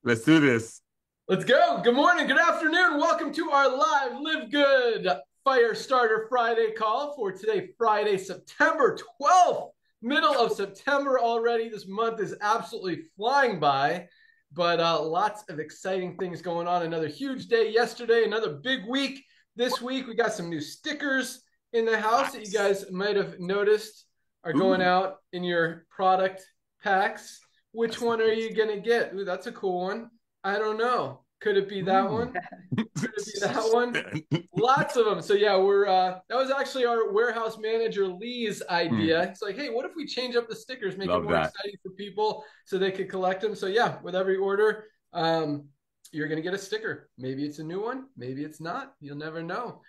Let's do this. Let's go. Good morning, good afternoon. Welcome to our live Live Good Firestarter Friday call for today, Friday, September 12th. Middle of September already. This month is absolutely flying by, but lots of exciting things going on. Another huge day yesterday, another big week this week. We got some new stickers in the house that you Nice. guys might have noticed are going Ooh, out in your product packs. Which that's one are nice. you going to get? Ooh, that's a cool one. I don't know. Could it be that Ooh. one? Could it be that one? Lots of them. So yeah, we're that was actually our warehouse manager Lee's Mm, idea. He's like, hey, what if we change up the stickers, make it love more that. exciting for people so they could collect them? So yeah, with every order, you're gonna get a sticker. Maybe it's a new one, maybe it's not. You'll never know.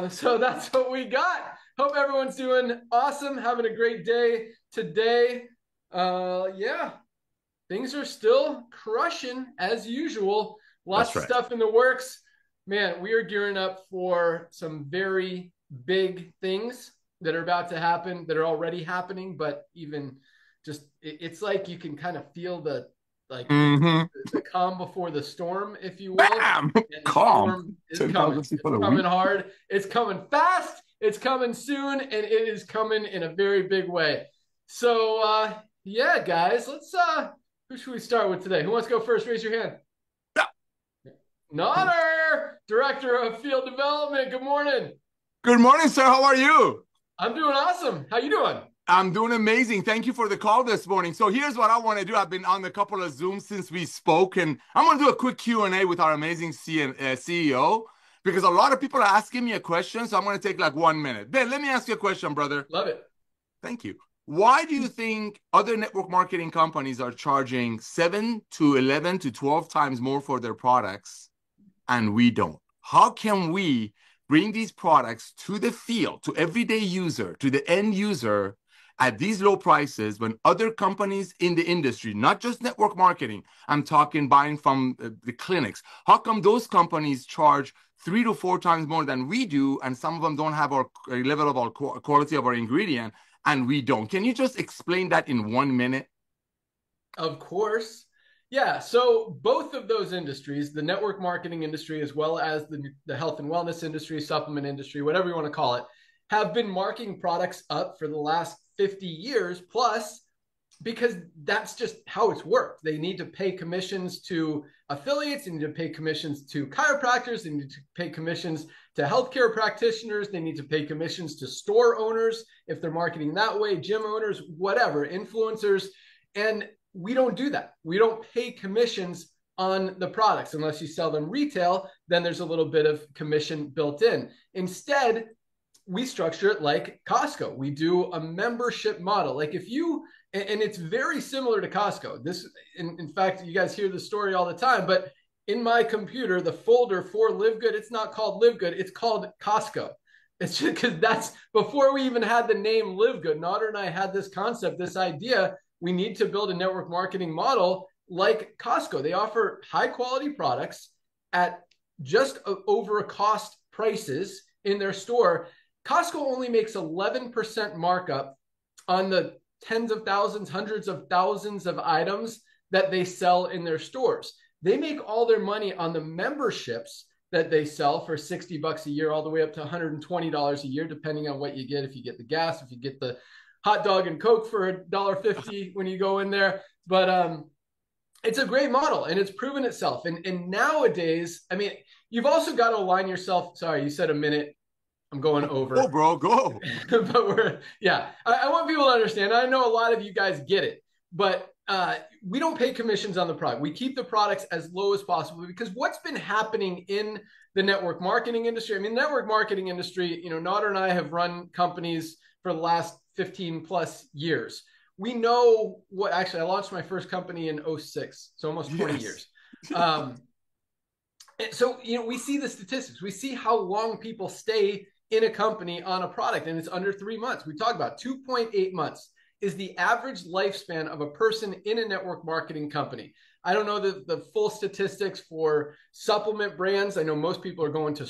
So that's what we got. Hope everyone's doing awesome, having a great day today. Yeah, things are still crushing as usual. Lots That's of right. stuff in the works. Man, we are gearing up for some very big things that are about to happen, that are already happening, but even just it's like you can kind of feel the like Mm-hmm. the calm before the storm, if you will. Bam! And the Calm. storm is coming. 10,000 It's people a coming week. hard. It's coming fast. It's coming soon, and it is coming in a very big way. So yeah, guys, let's who should we start with today? Who wants to go first? Raise your hand. Yeah. Nodder, Director of Field Development. Good morning. Good morning, sir. How are you? I'm doing awesome. How you doing? I'm doing amazing. Thank you for the call this morning. So here's what I want to do. I've been on a couple of Zooms since we spoke, and I'm going to do a quick Q&A with our amazing CEO because a lot of people are asking me a question. So I'm going to take like 1 minute. Ben, let me ask you a question, brother. Love it. Thank you. Why do you think other network marketing companies are charging 7 to 11 to 12 times more for their products and we don't? How can we bring these products to the field, to everyday user, to the end user at these low prices when other companies in the industry, not just network marketing, I'm talking buying from the clinics, how come those companies charge 3 to 4 times more than we do, and some of them don't have our level of our quality of our ingredient, and we don't? Can you just explain that in 1 minute? Of course. Yeah. So both of those industries, the network marketing industry, as well as the health and wellness industry, supplement industry, whatever you want to call it, have been marking products up for the last 50 years plus because that's just how it's worked. They need to pay commissions to affiliates, they need to pay commissions to chiropractors, they need to pay commissions to healthcare practitioners, they need to pay commissions to store owners if they're marketing that way, gym owners, whatever, influencers. And we don't do that. We don't pay commissions on the products unless you sell them retail, then there's a little bit of commission built in. Instead, we structure it like Costco. We do a membership model. Like if you, and it's very similar to Costco. This, in fact, you guys hear the story all the time, but in my computer, the folder for LiveGood, it's not called LiveGood, it's called Costco. It's just because that's before we even had the name LiveGood. Nodder and I had this concept, this idea. We need to build a network marketing model like Costco. They offer high quality products at just over cost prices in their store. Costco only makes 11% markup on the tens of thousands, hundreds of thousands of items that they sell in their stores. They make all their money on the memberships that they sell for $60 a year, all the way up to $120 a year, depending on what you get. If you get the gas, if you get the hot dog and Coke for $1.50 when you go in there. But it's a great model and it's proven itself. And nowadays, I mean, you've also got to align yourself. Sorry, you said a minute. I'm going Go, over. bro, go. But we're yeah. I want people to understand. I know a lot of you guys get it, but we don't pay commissions on the product. We keep the products as low as possible because what's been happening in the network marketing industry. I mean, network marketing industry. You know, Nodder and I have run companies for the last 15 plus years. We know what. Actually, I launched my first company in '06, so almost 20 Yes. years. Um, so you know we see the statistics, we see how long people stay in a company on a product, and it's under 3 months. We talk about 2.8 months is the average lifespan of a person in a network marketing company. I don't know the full statistics for supplement brands. I know most people are going to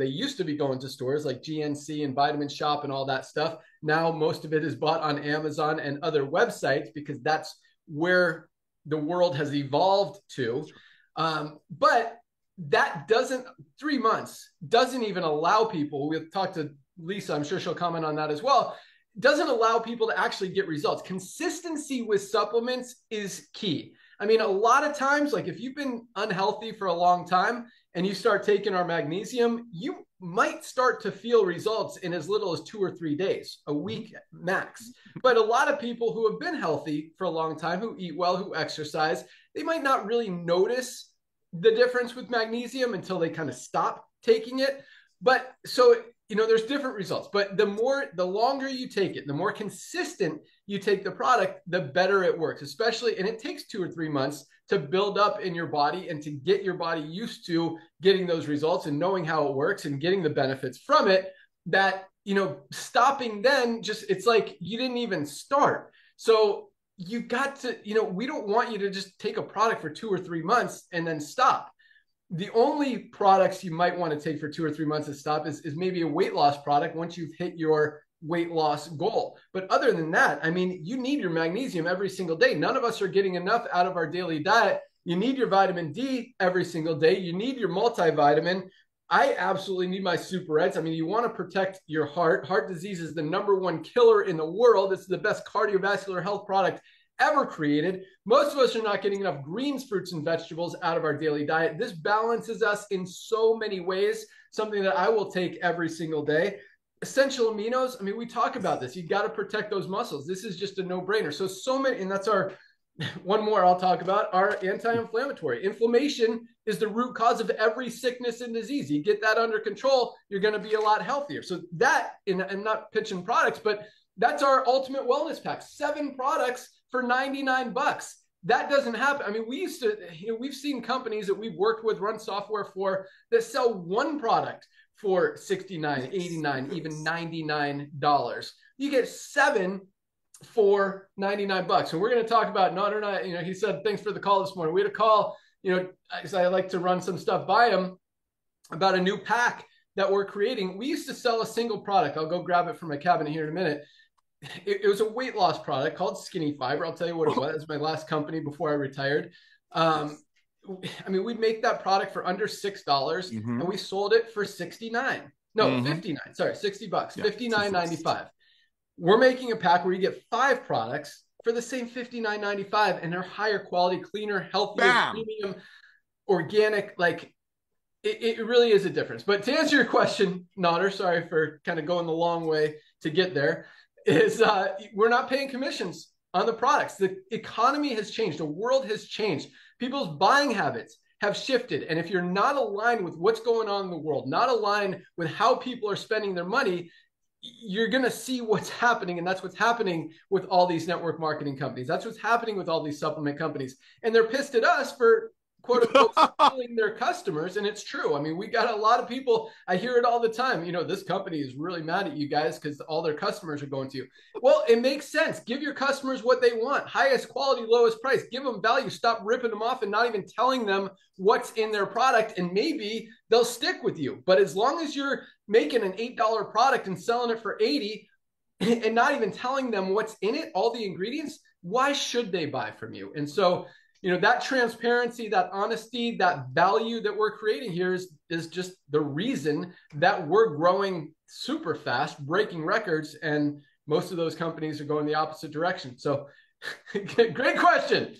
they used to be going to stores like GNC and Vitamin Shop and all that stuff. Now most of it is bought on Amazon and other websites because that's where the world has evolved to. But that doesn't, 3 months doesn't even allow people, we've talked to Lisa, I'm sure she'll comment on that as well, doesn't allow people to actually get results. Consistency with supplements is key. I mean, a lot of times, like if you've been unhealthy for a long time and you start taking our magnesium, you might start to feel results in as little as 2 or 3 days, a week max. But a lot of people who have been healthy for a long time, who eat well, who exercise, they might not really notice the difference with magnesium until they kind of stop taking it. But so, you know, there's different results, but the longer you take it, the more consistent you take the product, the better it works, especially, and it takes 2 or 3 months to build up in your body and to get your body used to getting those results and knowing how it works and getting the benefits from it, that, you know, stopping then just, it's like you didn't even start. So you got to, you know, we don't want you to just take a product for 2 or 3 months and then stop. The only products you might want to take for 2 or 3 months and stop is maybe a weight loss product once you've hit your weight loss goal. But other than that, I mean, you need your magnesium every single day. None of us are getting enough out of our daily diet. You need your vitamin D every single day. You need your multivitamin. I absolutely need my Super Reds. I mean, you want to protect your heart. Heart disease is the #1 killer in the world. It's the best cardiovascular health product ever created. Most of us are not getting enough greens, fruits, and vegetables out of our daily diet. This balances us in so many ways, something that I will take every single day. Essential aminos, I mean, we talk about this. You got to protect those muscles. This is just a no-brainer. So many, and that's our, one more I'll talk about, our anti-inflammatory. Inflammation is the root cause of every sickness and disease. You get that under control, you're going to be a lot healthier. So that, and I'm not pitching products, but that's our ultimate wellness pack. 7 products for $99. That doesn't happen. I mean, we used to, you know, we've seen companies that we've worked with, run software for, that sell 1 product for $69, $89, even $99. You get 7 for $99. And we're going to talk about, not or not, you know, he said, thanks for the call this morning. We had a call, you know, because I like to run some stuff by him about a new pack that we're creating. We used to sell a single product. I'll go grab it from my cabinet here in a minute. It was a weight loss product called Skinny Fiber. I'll tell you what it was. It was my last company before I retired. I mean, we'd make that product for under $6, and we sold it for $69. No, 59. Sorry, $60. Yeah, $59.95. We're making a pack where you get 5 products for the same $59.95, and they're higher quality, cleaner, healthier, premium, organic. Like, it really is a difference. But to answer your question, Nader, sorry for kind of going the long way to get there, is we're not paying commissions on the products. The economy has changed. The world has changed. People's buying habits have shifted. And if you're not aligned with what's going on in the world, not aligned with how people are spending their money, you're going to see what's happening. And that's what's happening with all these network marketing companies. That's what's happening with all these supplement companies. And they're pissed at us for, quote unquote, stealing their customers. And it's true. I mean, we got a lot of people, I hear it all the time, you know, this company is really mad at you guys because all their customers are going to you. Well, it makes sense. Give your customers what they want. Highest quality, lowest price. Give them value. Stop ripping them off and not even telling them what's in their product. And maybe they'll stick with you. But as long as you're making an $8 product and selling it for $80 and not even telling them what's in it, all the ingredients, why should they buy from you? And so, you know, that transparency, that honesty, that value that we're creating here is just the reason that we're growing super fast, breaking records, and most of those companies are going the opposite direction. So great question.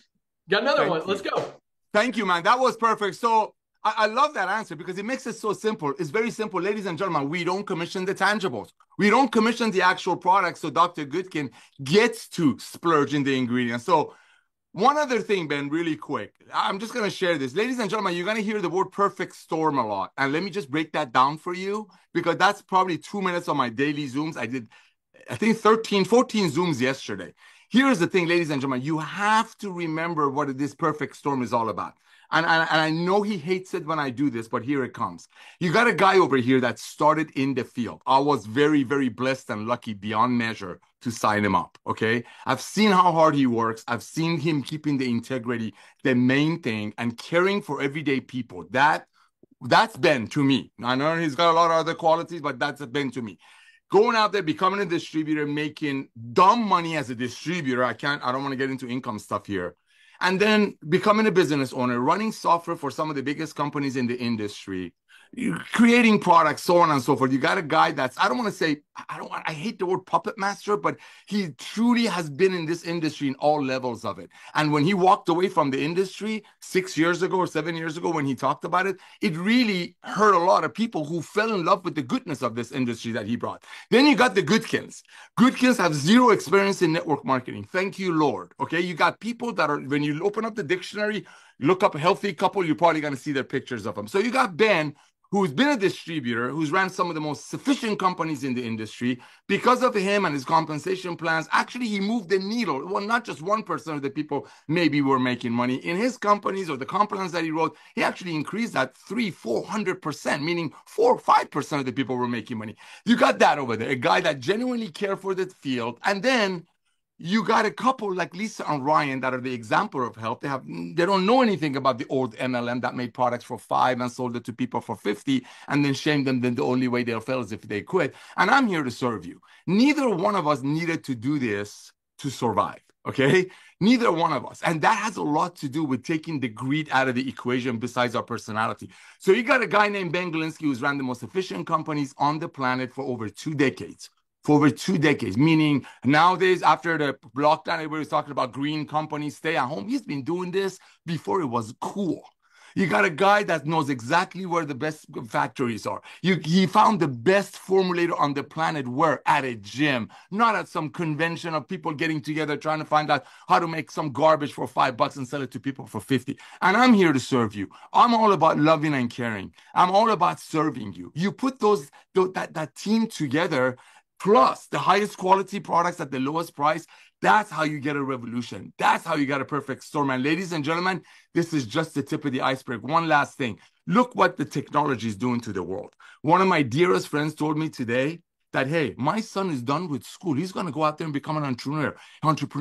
Got another one. Let's go. Thank you, man. That was perfect. So I love that answer because it makes it so simple. It's very simple. Ladies and gentlemen, we don't commission the tangibles. We don't commission the actual products so Dr. Goodkin gets to splurge in the ingredients. So one other thing, Ben, really quick. I'm just going to share this. Ladies and gentlemen, you're going to hear the word perfect storm a lot. And let me just break that down for you because that's probably 2 minutes of my daily Zooms. I did, I think, 13, 14 Zooms yesterday. Here's the thing, ladies and gentlemen. You have to remember what this perfect storm is all about. And I know he hates it when I do this, but here it comes. You got a guy over here that started in the field. I was very, very blessed and lucky beyond measure to sign him up, okay? I've seen how hard he works. I've seen him keeping the integrity, the main thing, and caring for everyday people. That's Ben to me. I know he's got a lot of other qualities, but that's Ben to me. going out there, becoming a distributor, making dumb money as a distributor. I don't want to get into income stuff here. And then becoming a business owner, running software for some of the biggest companies in the industry, creating products, so on and so forth. You got a guy that's, I don't want to say, I hate the word puppet master, but he truly has been in this industry in all levels of it. And when he walked away from the industry 6 years ago or 7 years ago, when he talked about it, it really hurt a lot of people who fell in love with the goodness of this industry that he brought. Then you got the Goodkins. Goodkins have zero experience in network marketing. Thank you, Lord. Okay. You got people that are, when you open up the dictionary, look up a healthy couple, you're probably going to see their pictures of them. So you got Ben, who's been a distributor, who's ran some of the most sufficient companies in the industry. Because of him and his compensation plans, actually, he moved the needle. Well, not just 1% of the people maybe were making money. In his companies or the comp plans that he wrote, he actually increased that 300-400%, meaning 4 or 5% of the people were making money. You got that over there, a guy that genuinely cared for the field. And then you got a couple like Lisa and Ryan that are the example of health. They don't know anything about the old MLM that made products for 5 and sold it to people for 50 and then shamed them. Then the only way they'll fail is if they quit. And I'm here to serve you. Neither one of us needed to do this to survive. Okay. Neither one of us. And that has a lot to do with taking the greed out of the equation besides our personality. So you got a guy named Ben Galinsky who's ran the most efficient companies on the planet for over 2 decades. Meaning nowadays, after the lockdown, everybody's talking about green companies, stay at home. He's been doing this before it was cool. You got a guy that knows exactly where the best factories are. He found the best formulator on the planet where? At a gym, not at some convention of people getting together trying to find out how to make some garbage for $5 and sell it to people for 50. And I'm here to serve you. I'm all about loving and caring. I'm all about serving you. You put that team together, plus the highest quality products at the lowest price. That's how you get a revolution. That's how you get a perfect storm. And ladies and gentlemen, this is just the tip of the iceberg. One last thing. Look what the technology is doing to the world. One of my dearest friends told me today that, hey, my son is done with school. He's going to go out there and become an entrepreneur.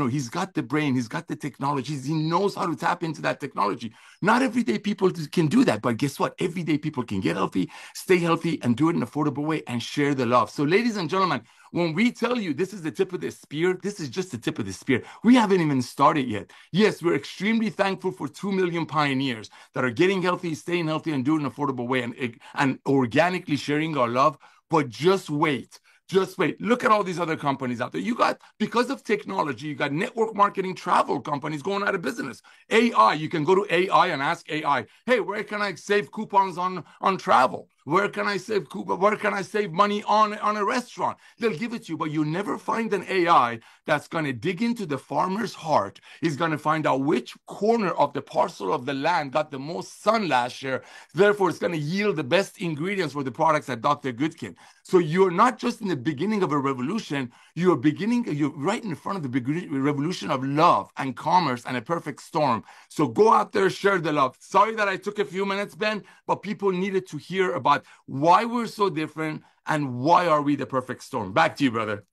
He's got the brain. He's got the technology. He knows how to tap into that technology. Not everyday people can do that. But guess what? Everyday people can get healthy, stay healthy, and do it in an affordable way and share the love. So ladies and gentlemen, when we tell you this is the tip of the spear, this is just the tip of the spear. We haven't even started yet. Yes, we're extremely thankful for 2 million pioneers that are getting healthy, staying healthy, and doing it in an affordable way and organically sharing our love. But just wait. Just wait. Look at all these other companies out there. You got, because of technology, you got network marketing travel companies going out of business. AI, you can go to AI and ask AI, hey, where can I save coupons on travel? Where can I save coupons? Where can I save money on a restaurant? They'll give it to you, but you never find an AI that's going to dig into the farmer's heart. He's going to find out which corner of the parcel of the land got the most sun last year. Therefore, it's going to yield the best ingredients for the products at Dr. Goodkin. So you're not just in the beginning of a revolution, you're right in front of the revolution of love and commerce and a perfect storm. So go out there, share the love. Sorry that I took a few minutes, Ben, but people needed to hear about why we're so different and why are we the perfect storm. Back to you, brother.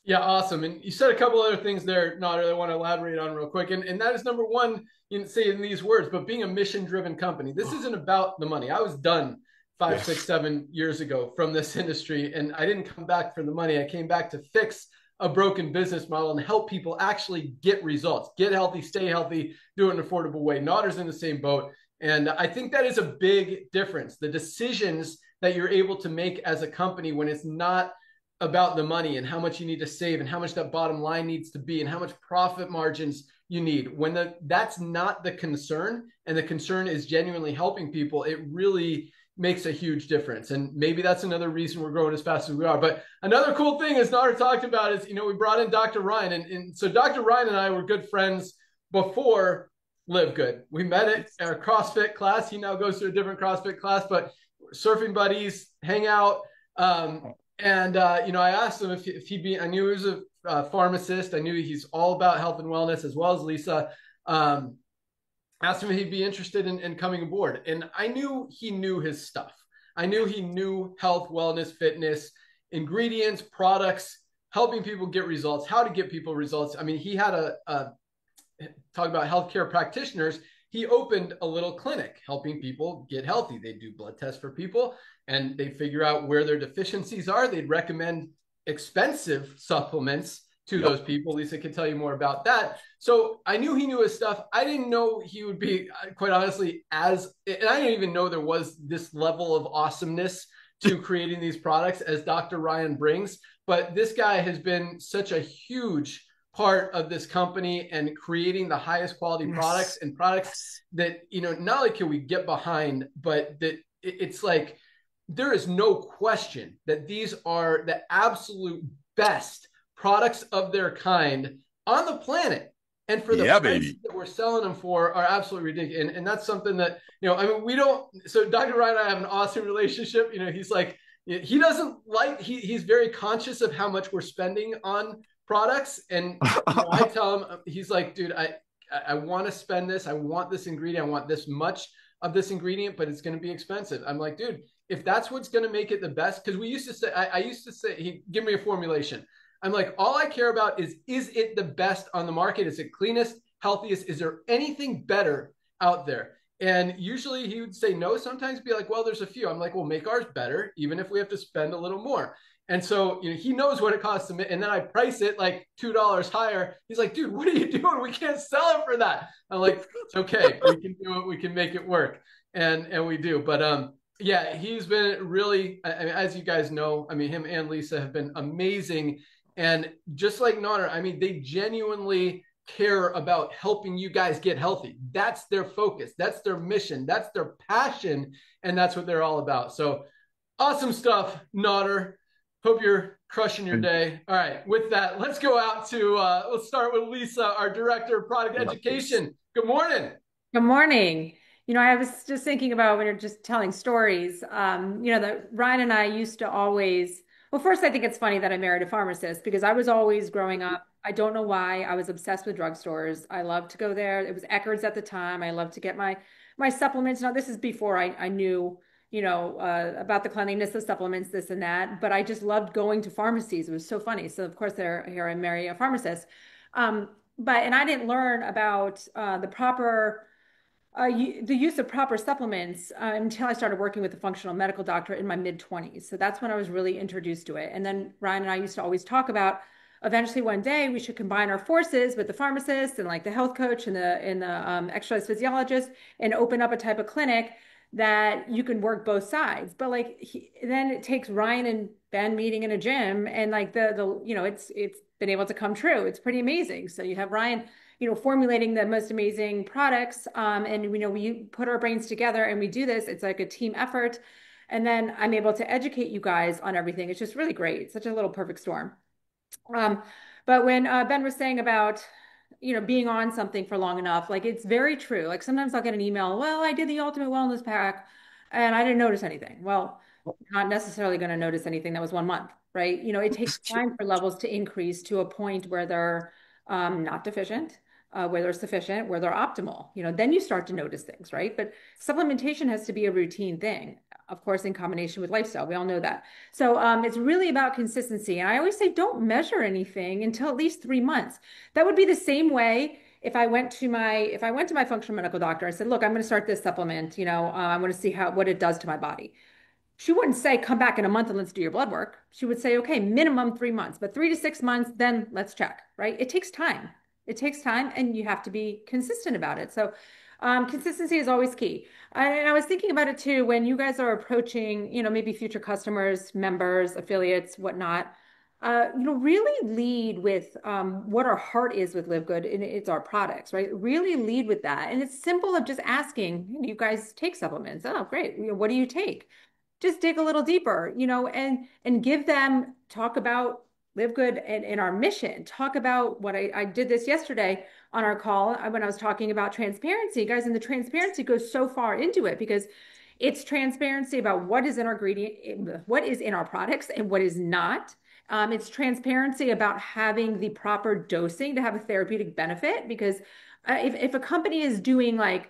Yeah, awesome. And you said a couple other things there, Nader, that I want to elaborate on real quick. And that is number one, you didn't say in these words, but being a mission-driven company. This isn't about the money. I was done 5, 6, 7 years ago from this industry, and I didn't come back for the money. I came back to fix a broken business model and help people actually get results, get healthy, stay healthy, do it in an affordable way. Nader's in the same boat. And I think that is a big difference. The decisions that you're able to make as a company when it's not about the money and how much you need to save and how much that bottom line needs to be and how much profit margins you need. When that's not the concern and the concern is genuinely helping people, it really makes a huge difference. And maybe that's another reason we're growing as fast as we are. But another cool thing, as Nader talked about, is, we brought in Dr. Ryan. And so Dr. Ryan and I were good friends before LiveGood. We met at our CrossFit class. He now goes to a different CrossFit class, but surfing buddies, hang out. I asked him if he'd be, I knew he was a pharmacist. I knew he's all about health and wellness, as well as Lisa. Asked him if he'd be interested in coming aboard. And I knew he knew his stuff. I knew he knew health, wellness, fitness, ingredients, products, helping people get results, how to get people results. I mean, he had talk about healthcare practitioners. he opened a little clinic helping people get healthy. They do blood tests for people and they figure out where their deficiencies are. They'd recommend expensive supplements to Yep. those people. Lisa can tell you more about that. So I knew he knew his stuff. I didn't know he would be, quite honestly, as, and I didn't even know there was this level of awesomeness to creating these products as Dr. Ryan brings. But this guy has been such a huge part of this company and creating the highest quality products Yes. and products Yes. that, not only can we get behind, but that it's like there is no question that these are the absolute best products of their kind on the planet. And for the Yeah, price baby. that we're selling them for are absolutely ridiculous. And that's something that, I mean, we don't, so Dr. Ryan and I have an awesome relationship. He's like, he doesn't like, he's very conscious of how much we're spending on products. And, I tell him, he's like, dude, I want to spend this. I want this ingredient. I want this much of this ingredient, but it's going to be expensive. I'm like, dude, if that's what's going to make it the best, because we used to say, I used to say, he give me a formulation. I'm like, all I care about is it the best on the market? Is it cleanest, healthiest? Is there anything better out there? And usually he would say no, sometimes be like, well, there's a few. I'm like, well, make ours better, even if we have to spend a little more. And so, he knows what it costs him. And then I price it like $2 higher. He's like, dude, what are you doing? We can't sell it for that. I'm like, it's okay. We can do it. We can make it work. And we do. But yeah, he's been really, I mean, as you guys know, I mean, him and Lisa have been amazing. And just like Nodder, I mean, they genuinely care about helping you guys get healthy. That's their focus. That's their mission. That's their passion. And that's what they're all about. So awesome stuff, Nodder. Hope you're crushing your day. All right. With that, let's go out to, let's start with Lisa, our Director of Product I love this. Education. Good morning. Good morning. I was just thinking about when you're just telling stories, that Ryan and I used to always, well, first, I think it's funny that I married a pharmacist because I was always growing up. I don't know why. I was obsessed with drugstores. I loved to go there. It was Eckerd's at the time. I loved to get my supplements. Now, this is before I knew, about the cleanliness of supplements, this and that. But I just loved going to pharmacies. It was so funny. So, of course, here I marry a pharmacist. And I didn't learn about the proper the use of proper supplements until I started working with a functional medical doctor in my mid-20s. So that's when I was really introduced to it. And then Ryan and I used to always talk about eventually one day we should combine our forces with the pharmacist and like the health coach and the exercise physiologist and open up a type of clinic that you can work both sides. But then it takes Ryan and Ben meeting in a gym and like it's been able to come true. It's pretty amazing. So you have Ryan formulating the most amazing products. And we put our brains together and we do this. It's like a team effort. And then I'm able to educate you guys on everything. It's just really great. It's such a little perfect storm. Um, but when Ben was saying about, being on something for long enough, like it's very true. Like sometimes I'll get an email, well, I did the ultimate wellness pack and I didn't notice anything. Well, not necessarily going to notice anything that was 1 month, right? It takes time for levels to increase to a point where they're not deficient, where they're sufficient, where they're optimal. Then you start to notice things, right? But supplementation has to be a routine thing, of course, in combination with lifestyle. We all know that. So it's really about consistency. And I always say, don't measure anything until at least 3 months. That would be the same way if I went to my functional medical doctor. I said, look, I'm going to start this supplement. I'm going to see what it does to my body. She wouldn't say, come back in a month and let's do your blood work. She would say, okay, minimum 3 months, but 3 to 6 months, then let's check, right? It takes time. It takes time and you have to be consistent about it. So consistency is always key. And I was thinking about it too, when you guys are approaching, maybe future customers, members, affiliates, whatnot, really lead with what our heart is with LiveGood, and it's our products, right? Really lead with that. And it's simple of just asking, you guys take supplements. Oh, great. What do you take? Just dig a little deeper, and give them talk about LiveGood and our mission. Talk about what I did this yesterday on our call when I was talking about transparency, guys, and the transparency goes so far into it because it's transparency about what is in our ingredient, what is in our products and what is not. It's transparency about having the proper dosing to have a therapeutic benefit because if a company is doing like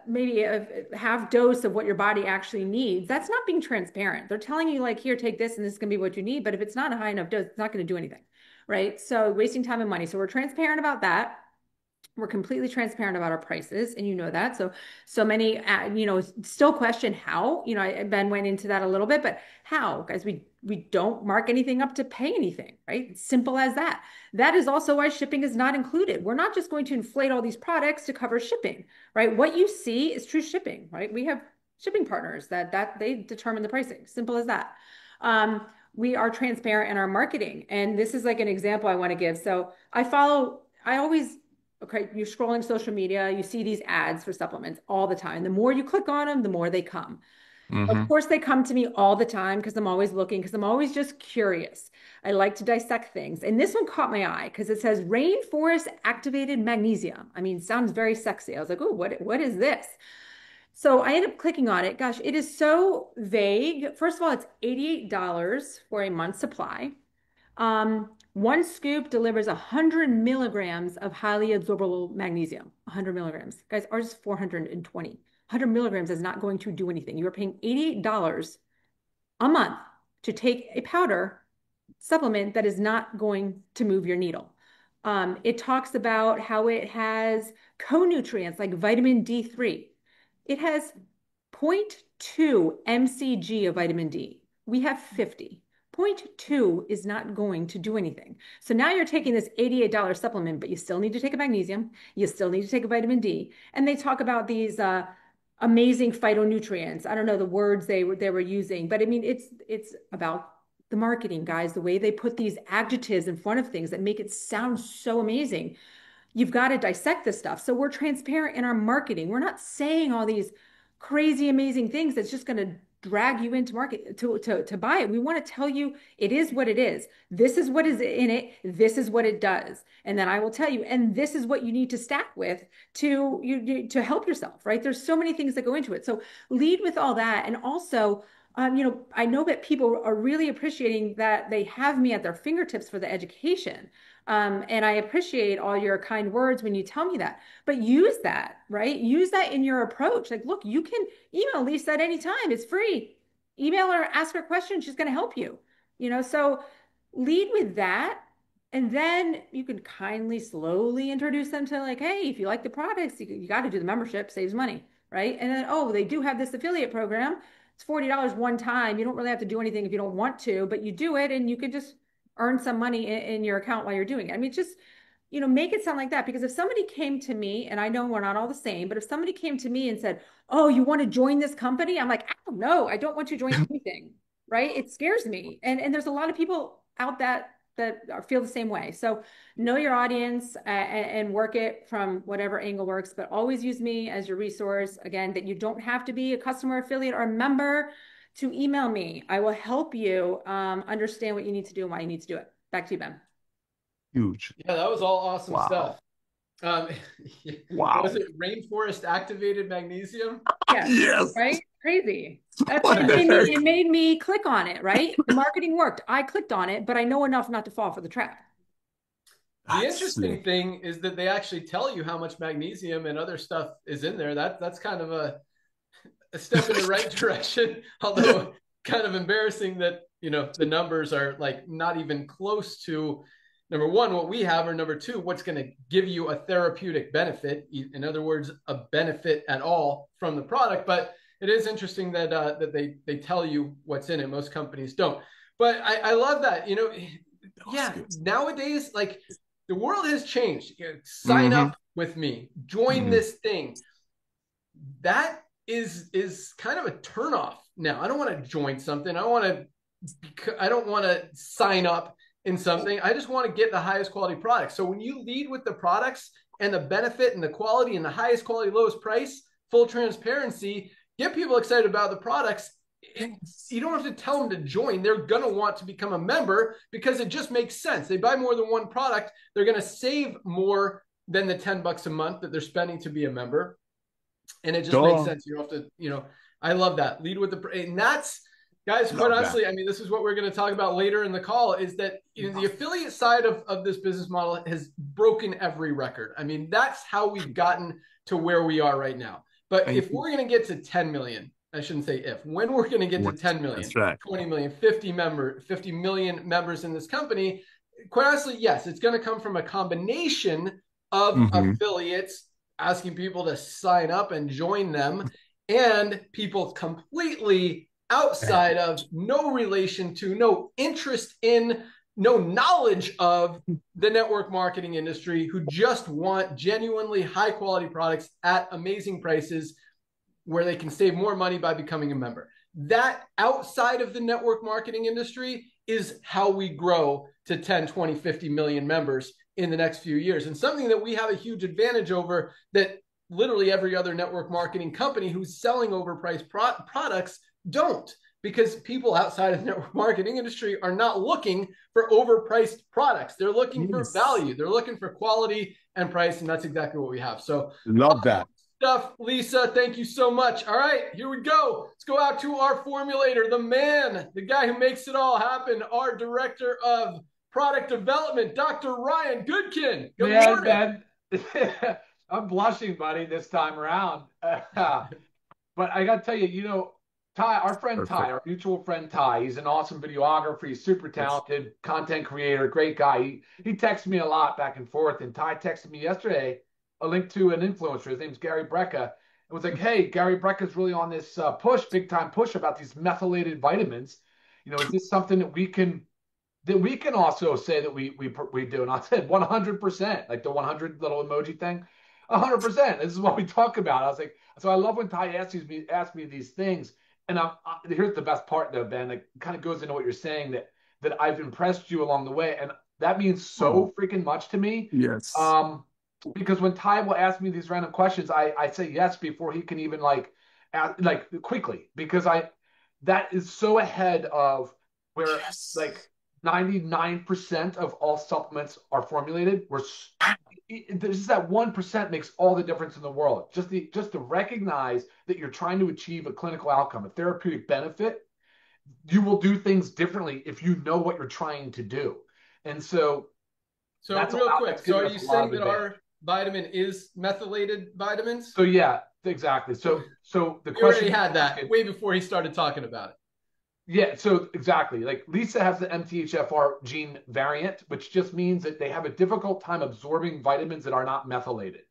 maybe a half dose of what your body actually needs, that's not being transparent. They're telling you like, here, take this and this is going to be what you need. But if it's not a high enough dose, it's not going to do anything, right? So wasting time and money. So we're transparent about that. We're completely transparent about our prices, and you know that. So many, still question how. Ben went into that a little bit, but how, guys? We don't mark anything up to pay anything, right? It's simple as that. That is also why shipping is not included. We're not just going to inflate all these products to cover shipping, right? What you see is true shipping, right? We have shipping partners that they determine the pricing. Simple as that. We are transparent in our marketing, and this is like an example I want to give. So I always okay, you're scrolling social media, you see these ads for supplements all the time. The more you click on them, the more they come. Of Mm-hmm. course, they come to me all the time because I'm always looking, because I'm always just curious. I like to dissect things. And this one caught my eye because it says rainforest activated magnesium. I mean, sounds very sexy. I was like, oh, what is this? So I ended up clicking on it. Gosh, it is so vague. First of all, it's $88 for a month supply. One scoop delivers 100 milligrams of highly absorbable magnesium. 100 milligrams. Guys, ours is 420. 100 milligrams is not going to do anything. You're paying $88 a month to take a powder supplement that is not going to move your needle. It talks about how it has co-nutrients like vitamin D3. It has zero point 0.2 mcg of vitamin D. We have 50. Zero point 0.2 is not going to do anything. So now you're taking this $88 supplement, but you still need to take a magnesium. You still need to take a vitamin D. And they talk about these amazing phytonutrients. I don't know the words they were using, but I mean, it's about the marketing, guys, the way they put these adjectives in front of things that make it sound so amazing. You've got to dissect this stuff. So we're transparent in our marketing. We're not saying all these crazy, amazing things that's just going to drag you into market to buy it. We want to tell you it is what it is. This is what is in it. This is what it does. And then I will tell you, and this is what you need to stack with to help yourself, right? There's so many things that go into it. So lead with all that. And also, I know that people are really appreciating that they have me at their fingertips for the education. And I appreciate all your kind words when you tell me that, but use that, right? Use that in your approach. Like, look, you can email Lisa at any time. It's free. Email her, ask her questions. She's going to help you, so lead with that. And then you can kindly, slowly introduce them to like, hey, if you like the products, you got to do the membership, saves money, right? And then, oh, they do have this affiliate program. It's $40 one time. You don't really have to do anything if you don't want to, but you do it and you can just earn some money in your account while you're doing it. I mean, just, make it sound like that. Because if somebody came to me, and I know we're not all the same, but if somebody came to me and said, oh, you want to join this company? I'm like, oh, no, I don't want to join anything, right? It scares me. And there's a lot of people out that feel the same way. So know your audience and work it from whatever angle works, but always use me as your resource. Again, that you don't have to be a customer, affiliate, or a member to email me. I will help you understand what you need to do and why you need to do it. Back to you, Ben. Huge. Yeah, that was all awesome stuff. Wow. Was it rainforest activated magnesium? Yes. Yes. Right? Crazy. That's what it made me click on it, right? The marketing worked. I clicked on it, but I know enough not to fall for the trap. The interesting thing is that they actually tell you how much magnesium and other stuff is in there. That's kind of a step in the right direction, although kind of embarrassing that, the numbers are like not even close to number one, what we have, or number two, what's going to give you a therapeutic benefit. In other words, a benefit at all from the product. But it is interesting that they tell you what's in it. Most companies don't. But I love that, nowadays, like the world has changed. Sign up with me, join this thing. That is kind of a turnoff now. I don't want to join something. I don't want to sign up in something. I just want to get the highest quality product. So when you lead with the products and the benefit and the quality and the highest quality, lowest price, full transparency, get people excited about the products. You don't have to tell them to join. They're going to want to become a member because it just makes sense. They buy more than one product. They're going to save more than the $10 a month that they're spending to be a member. And it just makes sense. You don't have to, I love that. Lead with and that's, guys, quite honestly, I mean, this is what we're going to talk about later in the call, is that the affiliate side of this business model has broken every record. I mean, that's how we've gotten to where we are right now. But if we're going to get to 10 million, I shouldn't say if, when we're going to get to 10 million, 20 million, 50 million members in this company, quite honestly, yes, it's going to come from a combination of Mm-hmm. affiliates asking people to sign up and join them, and people completely outside of, no relation to, no interest in, no knowledge of the network marketing industry, who just want genuinely high quality products at amazing prices where they can save more money by becoming a member. That outside of the network marketing industry is how we grow to 10, 20, 50 million members in the next few years. And something that we have a huge advantage over that literally every other network marketing company who's selling overpriced products don't, because people outside of the network marketing industry are not looking for overpriced products. They're looking for value. They're looking for quality and price, and that's exactly what we have. So love that stuff, Lisa. Thank you so much. All right, here we go. Let's go out to our formulator, the man, the guy who makes it all happen, our director of product development, Dr. Ryan Goodkin. Good morning. Man. I'm blushing, buddy, this time around. But I got to tell you, Ty, our friend Perfect. Ty, our mutual friend Ty, he's an awesome videographer. He's super talented, content creator, great guy. He texts me a lot back and forth. And Ty texted me yesterday a link to an influencer. His name's Gary Brecka. It was like, hey, Gary Brecka's really on this big time push about these methylated vitamins. Is this something that we can also say that we do? And I said 100%, like the 100 little emoji thing. 100%. This is what we talk about. I was like, so I love when Ty asks me these things. And here's the best part, though, Ben. It kind of goes into what you're saying, that I've impressed you along the way, and that means so freaking much to me. Yes. Because when Ty will ask me these random questions, I say yes before he can even ask, quickly, because that is so ahead of where 99% of all supplements are formulated. There's just that 1% makes all the difference in the world. Just to recognize that you're trying to achieve a clinical outcome, a therapeutic benefit. You will do things differently if you know what you're trying to do. And so that's real quick. So are you saying that our vitamin is methylated vitamins? So yeah, exactly. So the question, already had that way before he started talking about it. Yeah, so exactly. Like Lisa has the MTHFR gene variant, which just means that they have a difficult time absorbing vitamins that are not methylated.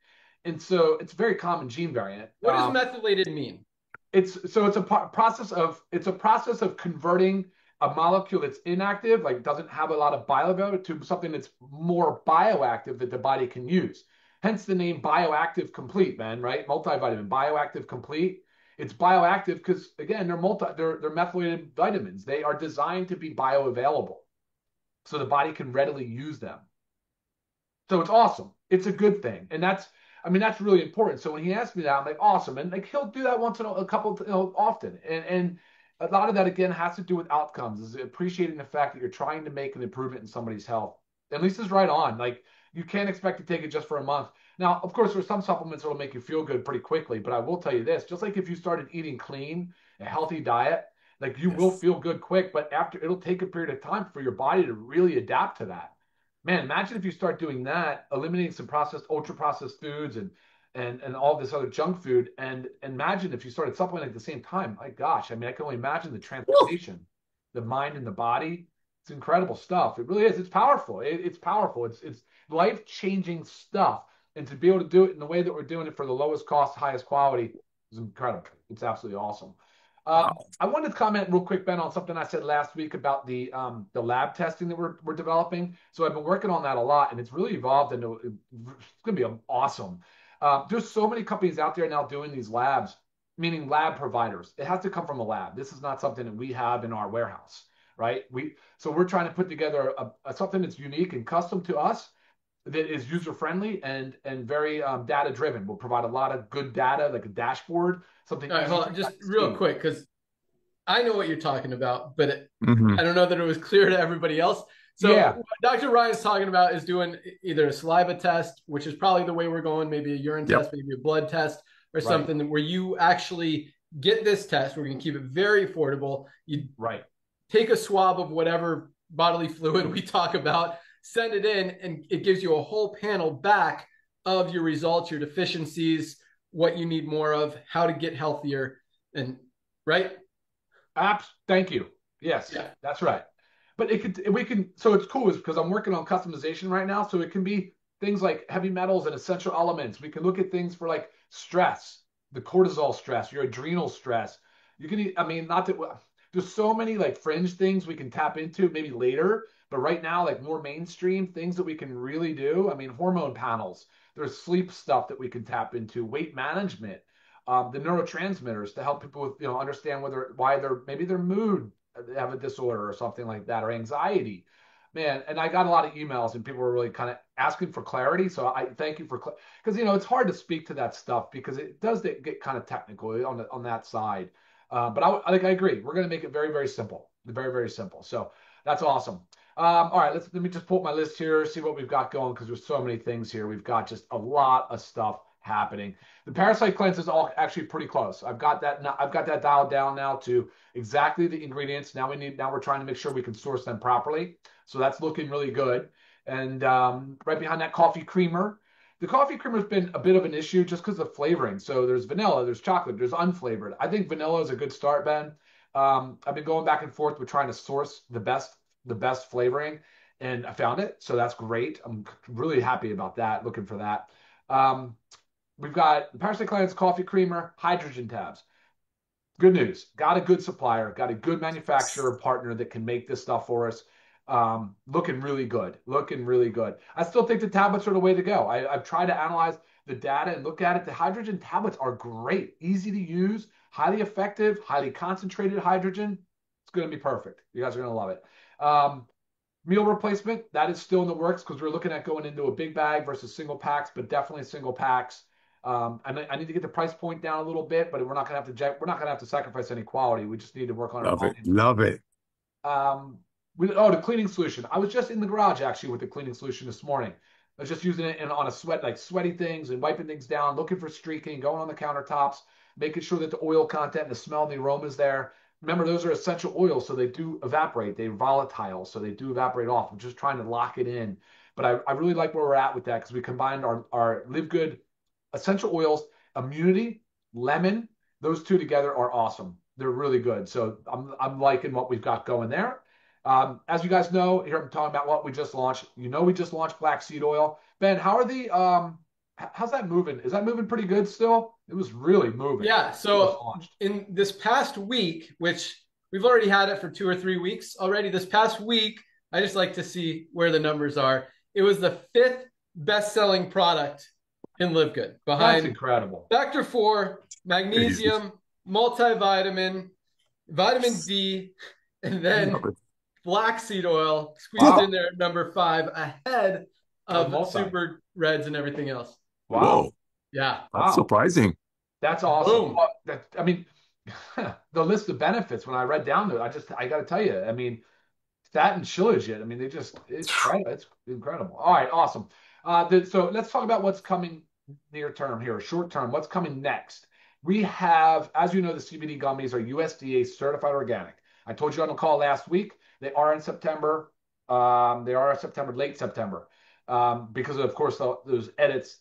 And so it's a very common gene variant. What does methylated mean? It's a process of converting a molecule that's inactive, like doesn't have a lot of bioavailability, to something that's more bioactive that the body can use. Hence the name Bioactive Complete, man, right? Multivitamin, Bioactive Complete. It's bioactive because, again, they're methylated vitamins. They are designed to be bioavailable, so the body can readily use them. So it's awesome. It's a good thing, and that's really important. So when he asked me that, I'm like, awesome, and he'll do that once in a couple, often, and a lot of that again has to do with outcomes, is appreciating the fact that you're trying to make an improvement in somebody's health. And Lisa's right on. Like, you can't expect to take it just for a month. Now, of course, there's some supplements that will make you feel good pretty quickly, but I will tell you this, just like if you started eating clean, a healthy diet, like you will feel good quick, but it'll take a period of time for your body to really adapt to that. Man, imagine if you start doing that, eliminating some ultra processed foods and all this other junk food, and imagine if you started supplementing at the same time. My gosh, I can only imagine the transformation, the mind and the body. It's incredible stuff. It really is. It's powerful. It's powerful. It's life-changing stuff. And to be able to do it in the way that we're doing it for the lowest cost, highest quality is incredible. It's absolutely awesome. I wanted to comment real quick, Ben, on something I said last week about the lab testing that we're developing. So I've been working on that a lot, and it's really evolved into, it's going to be awesome. There's so many companies out there now doing these labs, meaning lab providers. It has to come from a lab. This is not something that we have in our warehouse, right? So we're trying to put together something that's unique and custom to us, that is user-friendly and very data-driven. We'll provide a lot of good data, like a dashboard, something. All right, hold on, just real quick, because I know what you're talking about, but I don't know that it was clear to everybody else. So what Dr. Ryan's talking about is doing either a saliva test, which is probably the way we're going, maybe a urine test, maybe a blood test, or something where you actually get this test. We're going to keep it very affordable. You take a swab of whatever bodily fluid we talk about, send it in, and it gives you a whole panel back of your results, your deficiencies, what you need more of, how to get healthier, and Thank you. Yes, that's right. But so it's cool, is because I'm working on customization right now, so it can be things like heavy metals and essential elements. We can look at things for like stress, the cortisol stress, your adrenal stress. You can, I mean, not that there's so many like fringe things we can tap into maybe later, but right now, like more mainstream things that we can really do. I mean, hormone panels, there's sleep stuff that we can tap into, weight management, the neurotransmitters to help people with, understand why they're maybe their mood have a disorder or something like that, or anxiety. Man, and I got a lot of emails and people were really kind of asking for clarity. So I thank you for, because it's hard to speak to that stuff because it does get kind of technical on that side. But I agree. We're going to make it very, very simple, very, very simple. So that's awesome. All right, let me just pull up my list here, see what we've got going because there's so many things here. We've got just a lot of stuff happening. The parasite cleanse is all actually pretty close. I've got that dialed down now to exactly the ingredients. Now we're trying to make sure we can source them properly. So that's looking really good. And right behind that, coffee creamer. The coffee creamer has been a bit of an issue just because of flavoring. So there's vanilla, there's chocolate, there's unflavored. I think vanilla is a good start, Ben. I've been going back and forth with trying to source the best flavoring, and I found it. So that's great. I'm really happy about that, looking for that. We've got the Parasite Cleanse coffee creamer, hydrogen tabs. Good news. Got a good supplier, got a good manufacturer partner that can make this stuff for us. Looking really good. Looking really good. I still think the tablets are the way to go. I've tried to analyze the data and look at it. The hydrogen tablets are great. Easy to use, highly effective, highly concentrated hydrogen. It's going to be perfect. You guys are going to love it. Meal replacement, that is still in the works because we're looking at going into a big bag versus single packs, but definitely single packs. I need to get the price point down a little bit, but we're not going to have to sacrifice any quality. We just need to work on our volume. Love it. The cleaning solution. I was just in the garage actually with the cleaning solution this morning. I was just using it on a sweaty things and wiping things down, looking for streaking, going on the countertops, making sure that the oil content and the smell and the aroma is there. Remember, those are essential oils, so they do evaporate. They're volatile, so they do evaporate off. I'm just trying to lock it in. But I really like where we're at with that because we combined our LiveGood essential oils, immunity, lemon. Those two together are awesome. They're really good. So I'm liking what we've got going there. As you guys know, here I'm talking about what we just launched. We just launched flaxseed oil. Ben, how's that moving? Is that moving pretty good still? It was really moving. Yeah. So in this past week, which we've already had it for 2 or 3 weeks already, this past week, I just like to see where the numbers are. It was the 5th best-selling product in LiveGood behind That's incredible. Factor 4, magnesium, multivitamin, vitamin D, and then flaxseed oil squeezed in there at number 5 ahead of super reds and everything else. Wow. Whoa. Yeah. That's surprising. That's awesome. Boom. I mean, the list of benefits, when I read down to it, I got to tell you, I mean, that and Shilajit, I mean, it's incredible. All right, awesome. So let's talk about what's coming near term here, short term. What's coming next? We have, as you know, the CBD gummies are USDA certified organic. I told you on the call last week. They are in September. Late September, because of course, those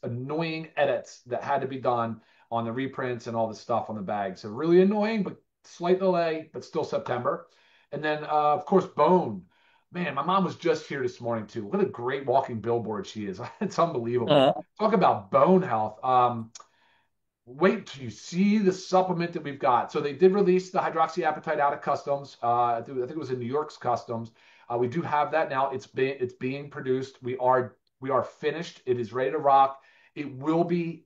annoying edits that had to be done on the reprints and all the stuff on the bag. So really annoying, but slight delay, but still September. And then, of course, Bone. Man, my mom was just here this morning too. What a great walking billboard she is. It's unbelievable. Talk about bone health. Wait till you see the supplement that we've got. So they did release the hydroxyapatite out of customs. I think it was in New York's customs. We do have that now. It's being produced. We are finished. It is ready to rock. It will be,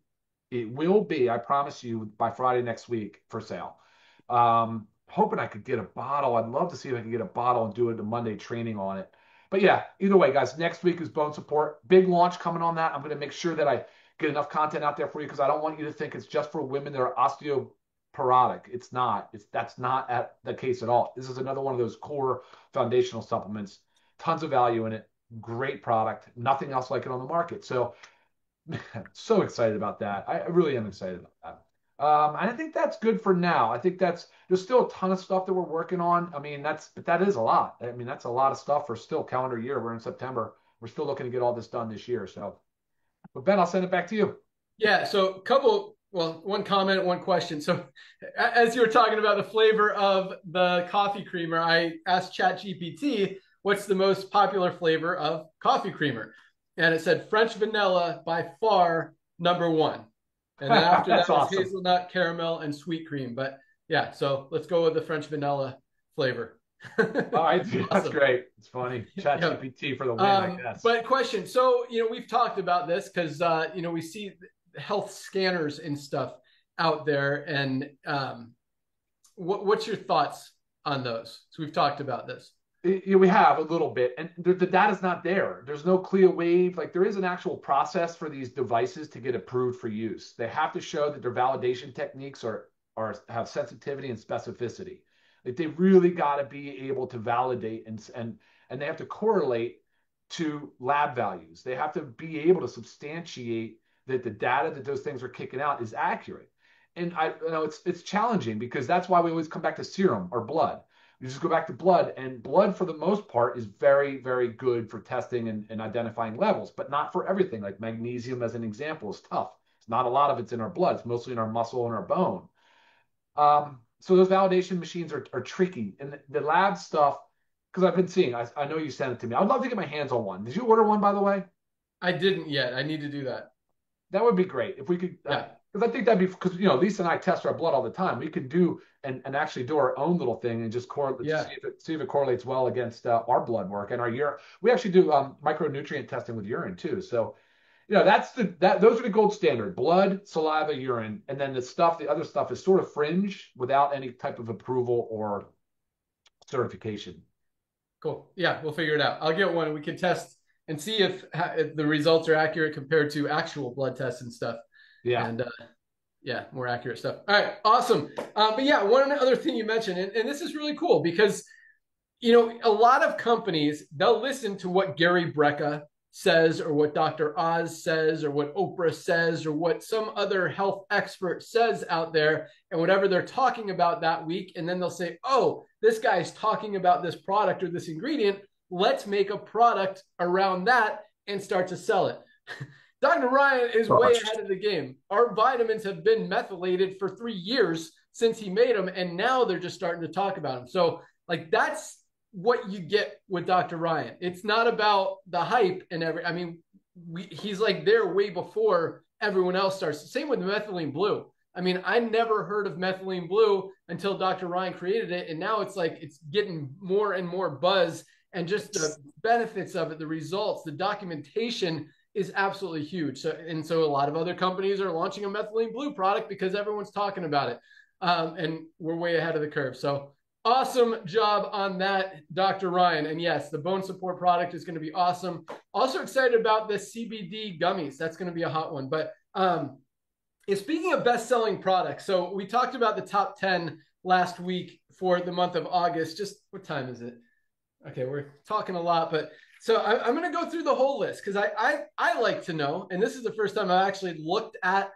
I promise you, by Friday next week for sale. Hoping I could get a bottle. I'd love to see if I could get a bottle and do a Monday training on it. But yeah, either way, guys, next week is bone support. Big launch coming on that. I'm going to make sure that I get enough content out there for you because I don't want you to think it's just for women that are osteoporotic. It's not. That's not the case at all. This is another one of those core foundational supplements. Tons of value in it. Great product. Nothing else like it on the market. So, so excited about that. I really am excited about that. And I think that's good for now. I think there's still a ton of stuff that we're working on. I mean, that is a lot. I mean, that's a lot of stuff for still calendar year. We're in September. We're still looking to get all this done this year. So, but Ben, I'll send it back to you. Yeah. So one comment, one question. So as you were talking about the flavor of the coffee creamer, I asked ChatGPT, what's the most popular flavor of coffee creamer? and it said French vanilla by far #1. And then after that was awesome. hazelnut, caramel, and sweet cream. But yeah, so let's go with the French vanilla flavor. All right, that's Awesome. great. It's funny. ChatGPT for the win, I guess. But question. So, we've talked about this because, we see health scanners and stuff out there. And what's your thoughts on those? So we've talked about this. We have a little bit, and the data's not there. There's no clear wave. Like, there is an actual process for these devices to get approved for use. They have to show that their validation techniques have sensitivity and specificity. Like, they really got to be able to validate and they have to correlate to lab values. They have to be able to substantiate that the data that those things are kicking out is accurate. And it's challenging because that's why we always come back to serum or blood. You just go back to blood, and blood for the most part is very, very good for testing and identifying levels, but not for everything. Like magnesium, as an example, is tough. It's not a lot of it's in our blood. It's mostly in our muscle and our bone. So those validation machines are tricky. And the lab stuff, because I've been seeing, I know you sent it to me. I'd love to get my hands on one. Did you order one, by the way? I didn't yet. I need to do that. That would be great if we could. Yeah. Because I think that'd be, because Lisa and I test our blood all the time. We could do and actually do our own little thing and just see if it correlates well against our blood work and our urine. We actually do micronutrient testing with urine too. So those are the gold standard: blood, saliva, urine, and then the other stuff is sort of fringe without any type of approval or certification. Cool. Yeah, we'll figure it out. I'll get one and we can test and see if the results are accurate compared to actual blood tests and stuff. Yeah. And more accurate stuff. All right, awesome. But yeah, one other thing you mentioned, and this is really cool because, a lot of companies, they'll listen to what Gary Brecka says or what Dr. Oz says or what Oprah says or what some other health expert says out there and whatever they're talking about that week. And then they'll say, oh, this guy's talking about this product or this ingredient. Let's make a product around that and start to sell it. Dr. Ryan is way ahead of the game. Our vitamins have been methylated for 3 years since he made them, and now they're just starting to talk about them. So, that's what you get with Dr. Ryan. It's not about the hype and he's there way before everyone else starts. Same with methylene blue. I never heard of methylene blue until Dr. Ryan created it, and now it's getting more and more buzz, and just the benefits of it, the results, the documentation is absolutely huge. So a lot of other companies are launching a methylene blue product because everyone's talking about it. And we're way ahead of the curve. So awesome job on that, Dr. Ryan. And yes, the bone support product is going to be awesome. Also excited about the CBD gummies. That's going to be a hot one. But speaking of best-selling products, so we talked about the top 10 last week for the month of August. Just what time is it? Okay, we're talking a lot, but so I'm going to go through the whole list because I like to know, and this is the first time I've actually looked at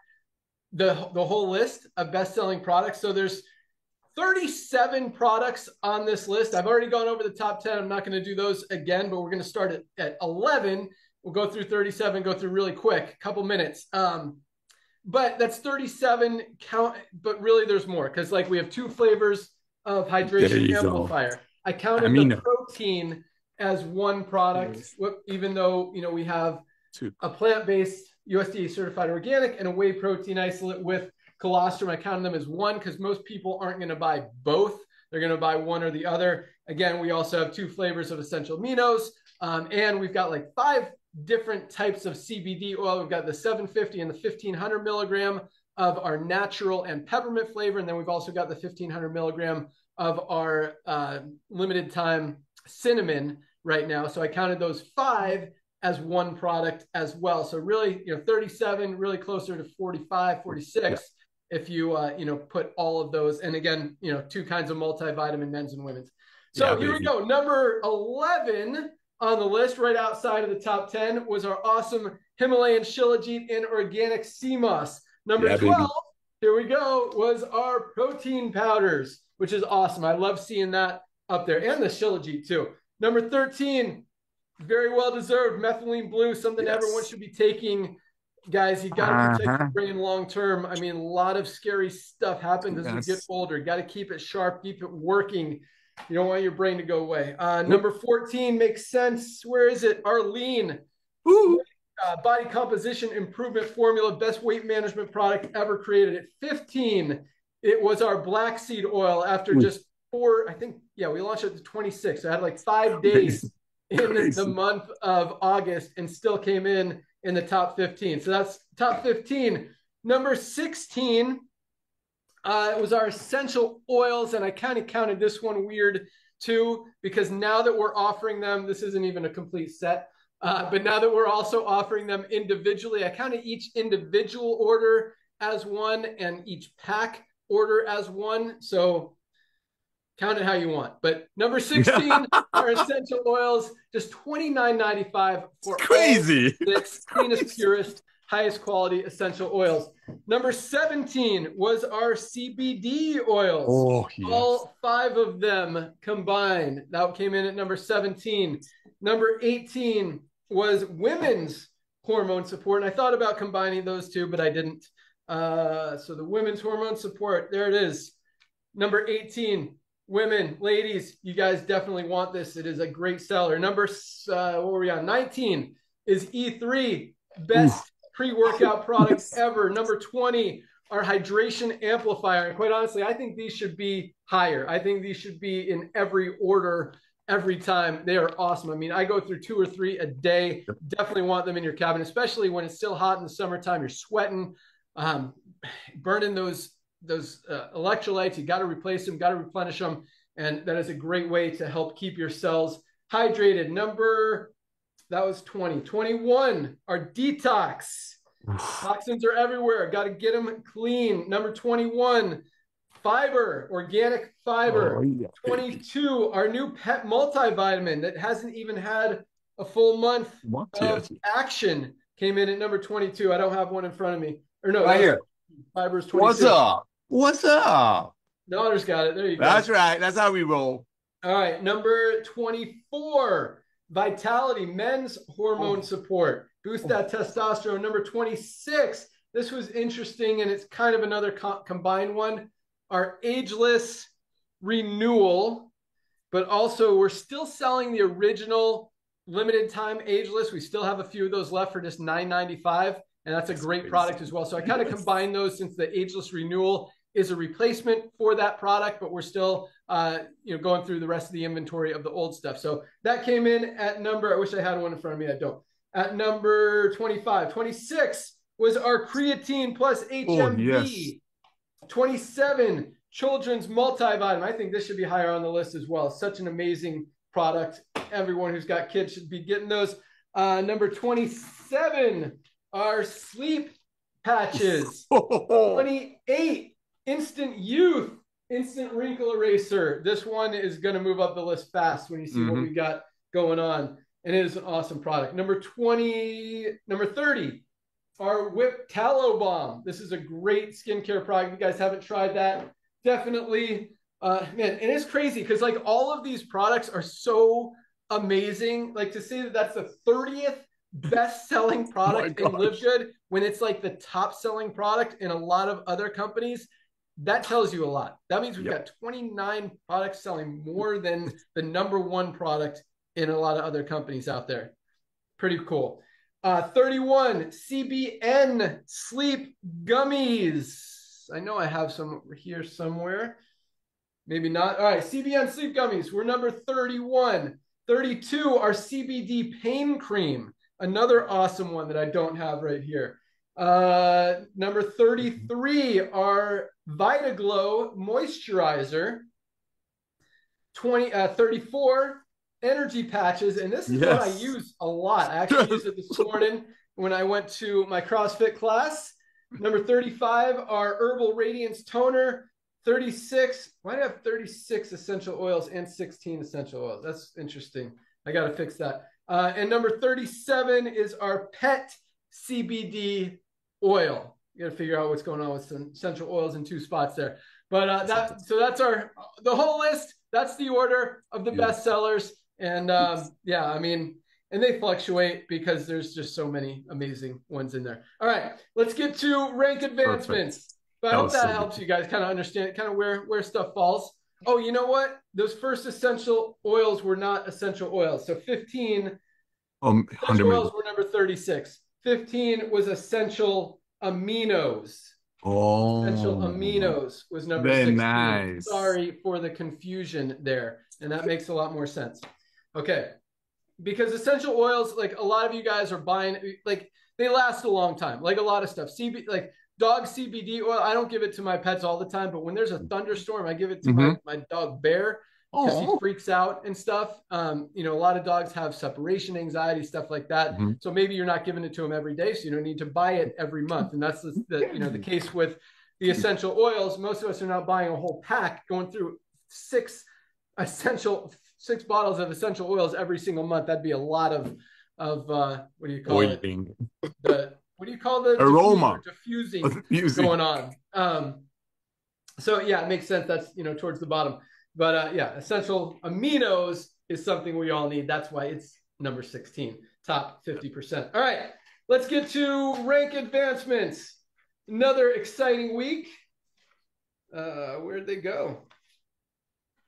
the whole list of best-selling products. So there's 37 products on this list. I've already gone over the top 10. I'm not going to do those again, but we're going to start at 11. We'll go through 37, go through really quick, couple minutes. But that's 37 count, but really there's more because we have 2 flavors of hydration amplifier. I counted the protein as one product, even though we have a plant-based USDA certified organic and a whey protein isolate with colostrum. I counted them as one because most people aren't going to buy both. They're going to buy one or the other. Again, we also have 2 flavors of essential aminos, and we've got 5 different types of CBD oil. We've got the 750 and the 1500 milligram of our natural and peppermint flavor, and then we've also got the 1500 milligram of our limited time cinnamon right now. So I counted those 5 as one product as well. So really, 37, really closer to 45, 46 if you, put all of those. And again, 2 kinds of multivitamin, men's and women's. So here we go. Number 11 on the list, right outside of the top 10, was our awesome Himalayan Shilajit and organic sea moss. Number 12, here we go, was our protein powders, which is awesome. I love seeing that up there, and the Shilajit too. Number 13, very well deserved, methylene blue, something everyone should be taking. Guys, you got to protect your brain long term. A lot of scary stuff happens as you get older. You got to keep it sharp, keep it working. You don't want your brain to go away. Number 14 makes sense. Where is it? Arlene. body composition improvement formula, best weight management product ever created. At 15, it was our black seed oil after just 4, I think, yeah, we launched it at 26. So I had like 5 days in the month of August and still came in the top 15. So that's top 15. Number 16 it was our essential oils, and I kind of counted this one weird too, because now that we're offering them, this isn't even a complete set, but now that we're also offering them individually, I counted each individual order as one and each pack order as one. So count it how you want. But number 16, our essential oils, just $29.95 for crazy. All 6 cleanest, purest, highest quality essential oils. Number 17 was our CBD oils. Oh, yes. All 5 of them combined. That came in at number 17. Number 18 was women's hormone support. And I thought about combining those two, but I didn't. So the women's hormone support, there it is. Number 18, women, ladies, you guys definitely want this. It is a great seller. Number, what were we on? 19 is E3, best pre-workout product ever. Number 20, our hydration amplifier. And quite honestly, I think these should be higher. I think these should be in every order every time. They are awesome. I mean, I go through 2 or 3 a day. Definitely want them in your cabin, especially when it's still hot in the summertime. You're sweating, burning those electrolytes. You got to replace them, got to replenish them. And that is a great way to help keep your cells hydrated. That was 20. 21, our detox. Toxins are everywhere. Got to get them clean. Number 21, fiber, organic fiber. 22, our new pet multivitamin that hasn't even had a full month of action came in at number 22. I don't have one in front of me. Or no, right here. Fiber's 22. What's up? Daughter's got it. There you go. That's right. That's how we roll. All right. Number 24, Vitality, men's hormone support. Boost that testosterone. Number 26, this was interesting, and it's kind of another combined one. Our ageless renewal, but also we're still selling the original limited time ageless. We still have a few of those left for just $9.95. And that's a great product as well. So I kind of combine those since the ageless renewal is a replacement for that product, but we're still going through the rest of the inventory of the old stuff. So that came in at number, I wish I had one in front of me, I don't. At number 25. 26 was our creatine plus HMB. Oh, yes. 27, children's multivitamin. I think this should be higher on the list as well. Such an amazing product. Everyone who's got kids should be getting those. Number 27, our sleep patches. 28, instant youth, instant wrinkle eraser. This one is going to move up the list fast when you see what we got going on. And it is an awesome product. Number 30, our Whip Tallow Balm. This is a great skincare product. If you guys haven't tried that, definitely. Man, and it's crazy because like all of these products are so amazing. Like to say that that's the 30th best-selling product in LiveGood when it's like the top-selling product in a lot of other companies, that tells you a lot. That means we've got 29 products selling more than the number 1 product in a lot of other companies out there. Pretty cool. 31, CBN sleep gummies. I know I have some here somewhere. Maybe not. All right, CBN sleep gummies. We're number 31. 32, our CBD pain cream. Another awesome one that I don't have right here. Number 33, our VitaGlow moisturizer. 34, energy patches. And this is what I use a lot. I actually used it this morning when I went to my CrossFit class. Number 35, our Herbal Radiance toner. 36, why do I have 36 essential oils and 16 essential oils? That's interesting. I got to fix that. And number 37 is our pet CBD oil. You got to figure out what's going on with some essential oils in 2 spots there. But that's the whole list. That's the order of the best sellers. And yeah, I mean, and they fluctuate because there's just so many amazing ones in there. All right, let's get to rank advancements. Perfect. But I hope that helps you guys kind of understand kind of where stuff falls. Oh, you know what? Those first essential oils were not essential oils. So 15 100 Essential million. oils were number 36. 15 was essential aminos. Oh, Essential aminos was number very 16. nice. Sorry for the confusion there. And that makes a lot more sense. Okay. Because essential oils, like a lot of you guys are buying, like they last a long time, like a lot of stuff. Like dog CBD oil, I don't give it to my pets all the time, but when there's a thunderstorm, I give it to my dog Bear because he freaks out and stuff. You know, a lot of dogs have separation anxiety, stuff like that. So maybe you're not giving it to him every day, so you don't need to buy it every month. And that's the case with the essential oils. Most of us are not buying a whole pack, going through six bottles of essential oils every single month. That'd be a lot of what do you call Oiling. it? What do you call the aroma diffusing going on? So yeah, it makes sense. That's towards the bottom. But yeah, essential aminos is something we all need. That's why it's number 16, top 50%. All right, let's get to rank advancements. Another exciting week. Where'd they go?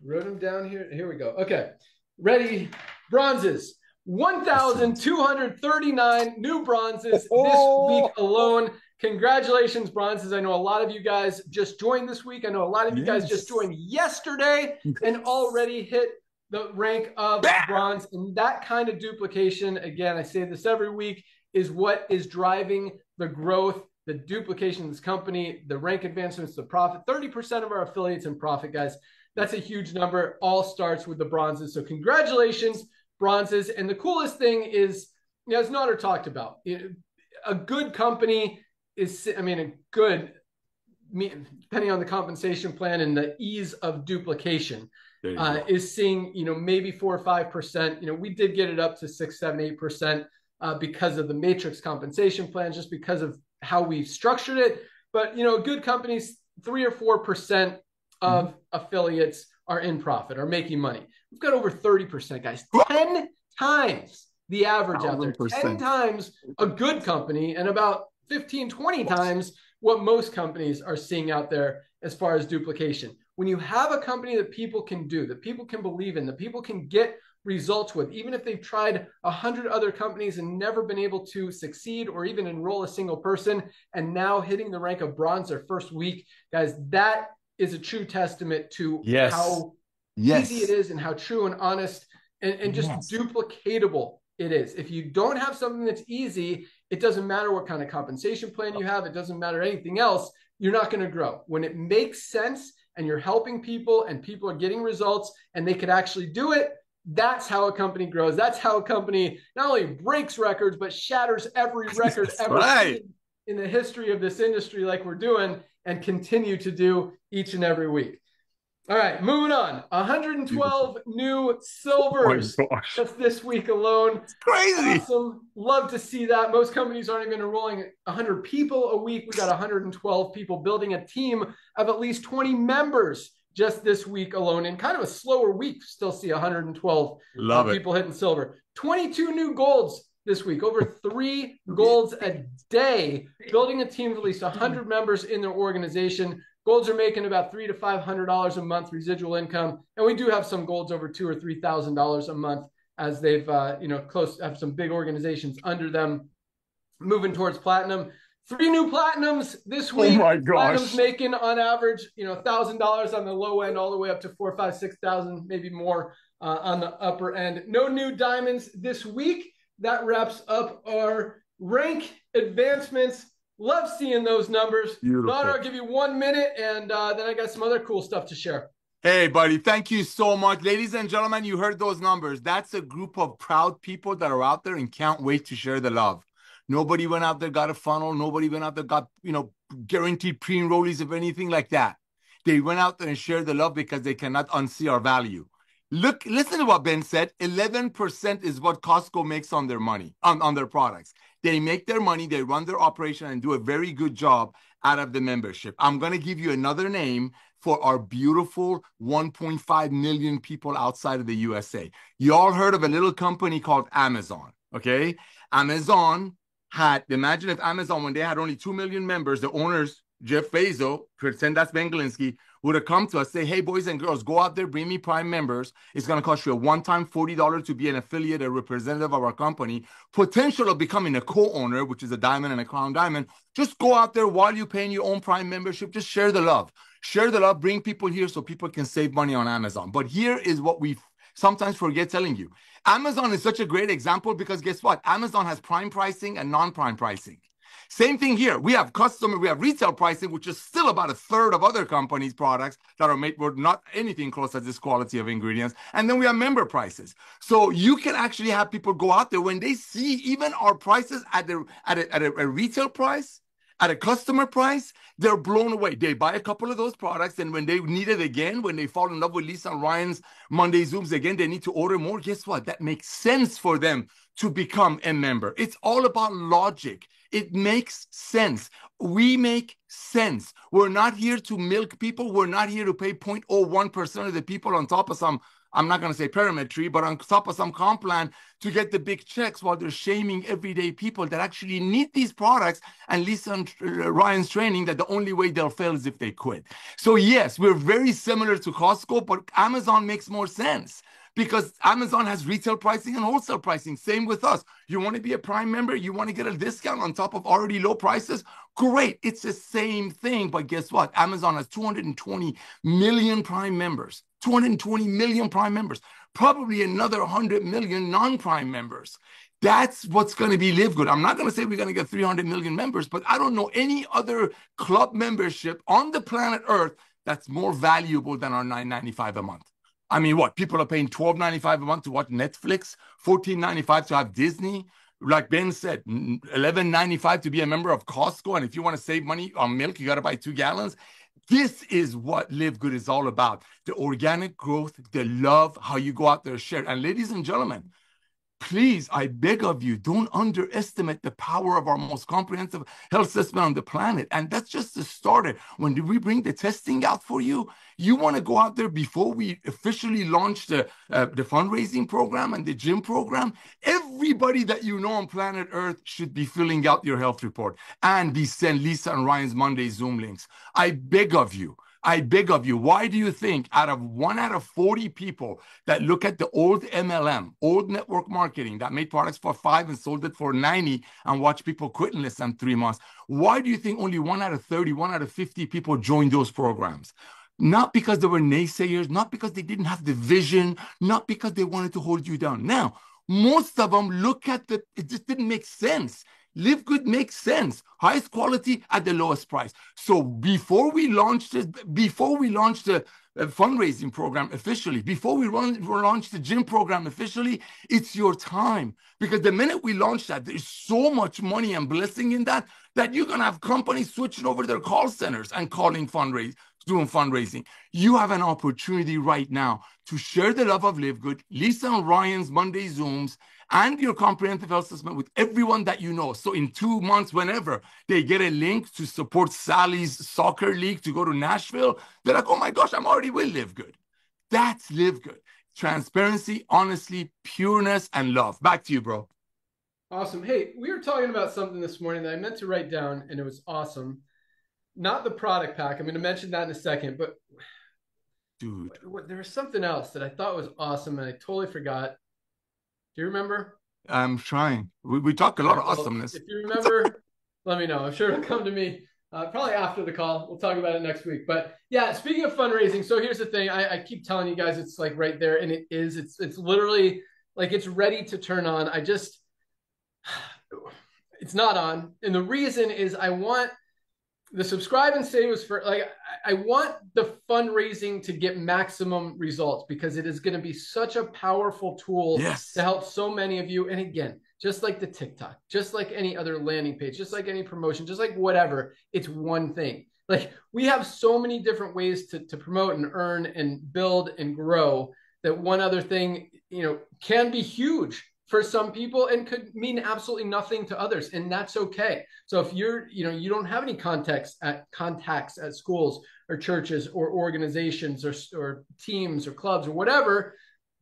Wrote them down here. Here we go. Okay, ready? Bronzes. 1,239 new bronzes this week alone. Congratulations, bronzes. I know a lot of you guys just joined this week. I know a lot of you guys just joined yesterday and already hit the rank of bronze. And that kind of duplication, again, I say this every week, is what is driving the growth, the duplication of this company, the rank advancements, the profit. 30% of our affiliates in profit, guys. That's a huge number. All starts with the bronzes. So congratulations, bronzes. And the coolest thing is, as Nader talked about, a good company is, depending on the compensation plan and the ease of duplication, is seeing, maybe 4 or 5%. We did get it up to 6, 7, 8% because of the matrix compensation plan, just because of how we structured it. But, good companies, 3 or 4% of affiliates are in profit, are making money. We've got over 30%, guys. 10 times the average out there. 10 times a good company, and about 15, 20 times what most companies are seeing out there as far as duplication. When you have a company that people can do, that people can believe in, that people can get results with, even if they've tried 100 other companies and never been able to succeed or even enroll a single person, and now hitting the rank of bronze their first week, guys, that is a true testament to how easy it is and how true and honest and just duplicatable it is. If you don't have something that's easy, it doesn't matter what kind of compensation plan you have. It doesn't matter anything else. You're not going to grow. When it makes sense and you're helping people and people are getting results and they could actually do it, that's how a company grows. That's how a company not only breaks records, but shatters every record ever seen in the history of this industry, like we're doing and continue to do each and every week. All right, moving on. 112 new silvers just this week alone. It's crazy. Awesome. Love to see that. Most companies aren't even enrolling 100 people a week. We got 112 people building a team of at least 20 members just this week alone. In kind of a slower week, still see 112 people hitting silver. 22 new golds this week, over 3 golds a day, building a team of at least 100 members in their organization. Golds are making about $300 to $500 a month residual income, and we do have some golds over $2,000 or $3,000 a month as they've have some big organizations under them, moving towards platinum. 3 new platinums this week. Oh my gosh! Platinum's making on average, $1,000 on the low end, all the way up to 4,000, 5,000, 6,000, maybe more on the upper end. No new diamonds this week. That wraps up our rank advancements. Love seeing those numbers. Nader, I'll give you 1 minute, and then I got some other cool stuff to share. Hey, buddy, thank you so much. Ladies and gentlemen, you heard those numbers. That's a group of proud people that are out there and can't wait to share the love. Nobody went out there, got a funnel. Nobody went out there, got, guaranteed pre-enrollees of anything like that. They went out there and shared the love because they cannot unsee our value. Listen to what Ben said. 11% is what Costco makes on their money, on their products. They make their money, they run their operation and do a very good job out of the membership. I'm going to give you another name for our beautiful 1.5 million people outside of the USA. You all heard of a little company called Amazon, okay? Amazon imagine if Amazon, when they had only 2 million members, the owners Jeff Bezos, pretend that's Ben Glinsky, would have come to us, say, hey, boys and girls, go out there, bring me Prime members. It's going to cost you a one-time $40 to be an affiliate, a representative of our company, potential of becoming a co-owner, which is a diamond and a crown diamond. Just go out there while you're paying your own Prime membership. Just share the love. Share the love, bring people here so people can save money on Amazon. But here is what we sometimes forget telling you. Amazon is such a great example because guess what? Amazon has prime pricing and non-prime pricing. Same thing here. We have retail pricing, which is still about a third of other companies' products that are made with not anything close to this quality of ingredients. And then we have member prices. So you can actually have people go out there when they see even our prices at a retail price, at a customer price, they're blown away. They buy a couple of those products, and when they need it again, when they fall in love with Lisa and Ryan's Monday Zooms again, they need to order more. Guess what? That makes sense for them to become a member. It's all about logic. It makes sense. We make sense. We're not here to milk people. We're not here to pay 0.01% of the people on top of some, I'm not going to say pyramid tree, but on top of some comp plan to get the big checks while they're shaming everyday people that actually need these products. And Lisa and Ryan's training that the only way they'll fail is if they quit. So yes, we're very similar to Costco, but Amazon makes more sense because Amazon has retail pricing and wholesale pricing. Same with us. You want to be a Prime member? You want to get a discount on top of already low prices? Great. It's the same thing. But guess what? Amazon has 220 million Prime members. 220 million Prime members. Probably another 100 million non-Prime members. That's what's going to be LiveGood. I'm not going to say we're going to get 300 million members, but I don't know any other club membership on the planet Earth that's more valuable than our $9.95 a month. I mean, what? People are paying $12.95 a month to watch Netflix, $14.95 to have Disney. Like Ben said, $11.95 to be a member of Costco. And if you want to save money on milk, you got to buy 2 gallons. This is what LiveGood is all about. The organic growth, the love, how you go out there and share. And ladies and gentlemen, please, I beg of you, don't underestimate the power of our most comprehensive health system on the planet. And that's just the starter. When we bring the testing out for you, you want to go out there before we officially launch the fundraising program and the gym program. Everybody that you know on planet Earth should be filling out your health report and be sent Lisa and Ryan's Monday Zoom links. I beg of you. Why do you think out of 1 out of 40 people that look at the old MLM, old network marketing that made products for $5 and sold it for $90 and watched people quit in less than 3 months, why do you think only 1 out of 30, 1 out of 50 people joined those programs? Not because they were naysayers, not because they didn't have the vision, not because they wanted to hold you down. Now, most of them look at it just didn't make sense. LiveGood makes sense. Highest quality at the lowest price. So before we launch the fundraising program officially, before we launch the gym program officially, it's your time. Because the minute we launch that, there's so much money and blessing in that you're going to have companies switching over their call centers and doing fundraising. You have an opportunity right now to share the love of LiveGood, Lisa and Ryan's Monday Zooms, and your comprehensive health assessment with everyone that you know. So in 2 months, whenever they get a link to support Sally's soccer league to go to Nashville, they're like, oh my gosh, I'm already with LiveGood. That's LiveGood. Transparency, honesty, pureness, and love. Back to you, bro. Awesome. Hey, we were talking about something this morning that I meant to write down, and it was awesome. Not the product pack. I'm going to mention that in a second, but dude, there was something else that I thought was awesome, and I totally forgot. Do you remember? I'm trying. We talk a lot of awesomeness. If you remember, let me know. I'm sure it'll come to me probably after the call. We'll talk about it next week. But yeah, speaking of fundraising, so here's the thing. I keep telling you guys it's like right there, and it is. It's literally like it's ready to turn on. It's not on. And the reason is I want the subscribe and save was for I want the fundraising to get maximum results because it is going to be such a powerful tool to help so many of you. And again, just like the TikTok, just like any other landing page, just like any promotion, just like whatever, it's one thing. Like we have so many different ways to promote and earn and build and grow that one other thing, can be huge for some people and could mean absolutely nothing to others. And that's okay. So if you don't have any contacts at schools or churches or organizations or teams or clubs or whatever,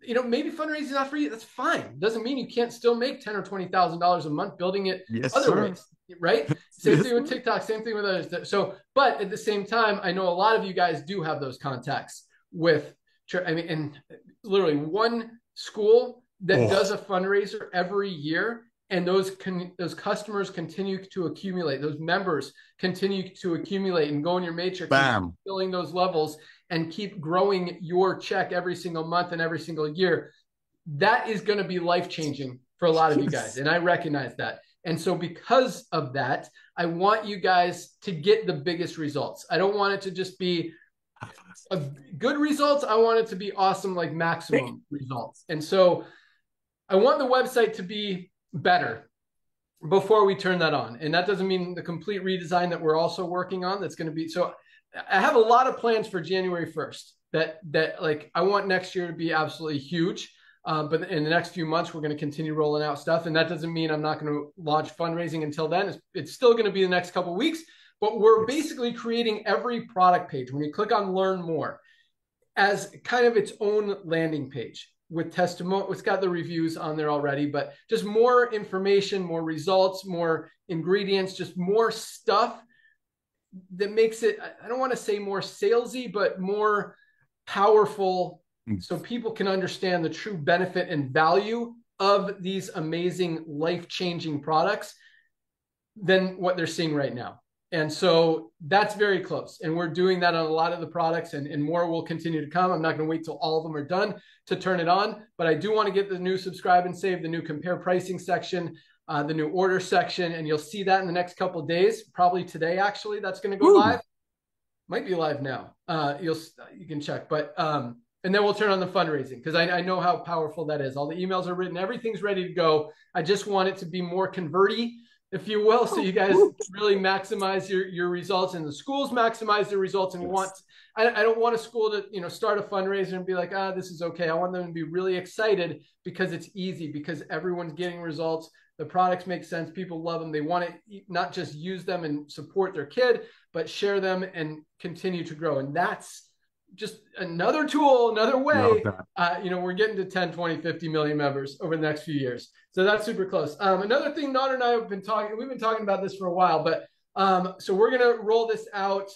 maybe fundraising is not for you. That's fine. Doesn't mean you can't still make $10,000 or $20,000 a month building it other ways, right? Same thing with TikTok, same thing with others. So, but at the same time, I know a lot of you guys do have those contacts with, and literally one school that does a fundraiser every year, and those customers continue to accumulate. Those members continue to accumulate and go in your matrix, and filling those levels, and keep growing your check every single month and every single year. That is going to be life-changing for a lot of you guys. And I recognize that. And so because of that, I want you guys to get the biggest results. I don't want it to just be good results. I want it to be awesome, like maximum results. And so I want the website to be better before we turn that on. And that doesn't mean the complete redesign that we're also working on. That's going to be, so I have a lot of plans for January 1st that like I want next year to be absolutely huge. But in the next few months, we're going to continue rolling out stuff. And that doesn't mean I'm not going to launch fundraising until then. It's still going to be the next couple of weeks, but we're basically creating every product page, when you click on learn more, as kind of its own landing page with testimonial. It's got the reviews on there already, but just more information, more results, more ingredients, just more stuff that makes it, I don't want to say more salesy, but more powerful, so people can understand the true benefit and value of these amazing life-changing products than what they're seeing right now. And so that's very close. And we're doing that on a lot of the products, and more will continue to come. I'm not going to wait till all of them are done to turn it on, but I do want to get the new subscribe and save, the new compare pricing section, the new order section, and you'll see that in the next couple of days, probably today, actually, that's going to go live. Might be live now. You can check, but, and then we'll turn on the fundraising, because I know how powerful that is. All the emails are written, everything's ready to go. I just want it to be more converty, if you will, so you guys really maximize your results, and the schools maximize their results. And I don't want a school to start a fundraiser and be like, this is okay. I want them to be really excited because it's easy, because everyone's getting results. The products make sense. People love them. They want to not just use them and support their kid, but share them and continue to grow. And that's just another tool, another way. We're getting to 10, 20, 50 million members over the next few years. So that's super close. Another thing, Nader and I have been talking, we've been talking about this for a while, but so we're going to roll this out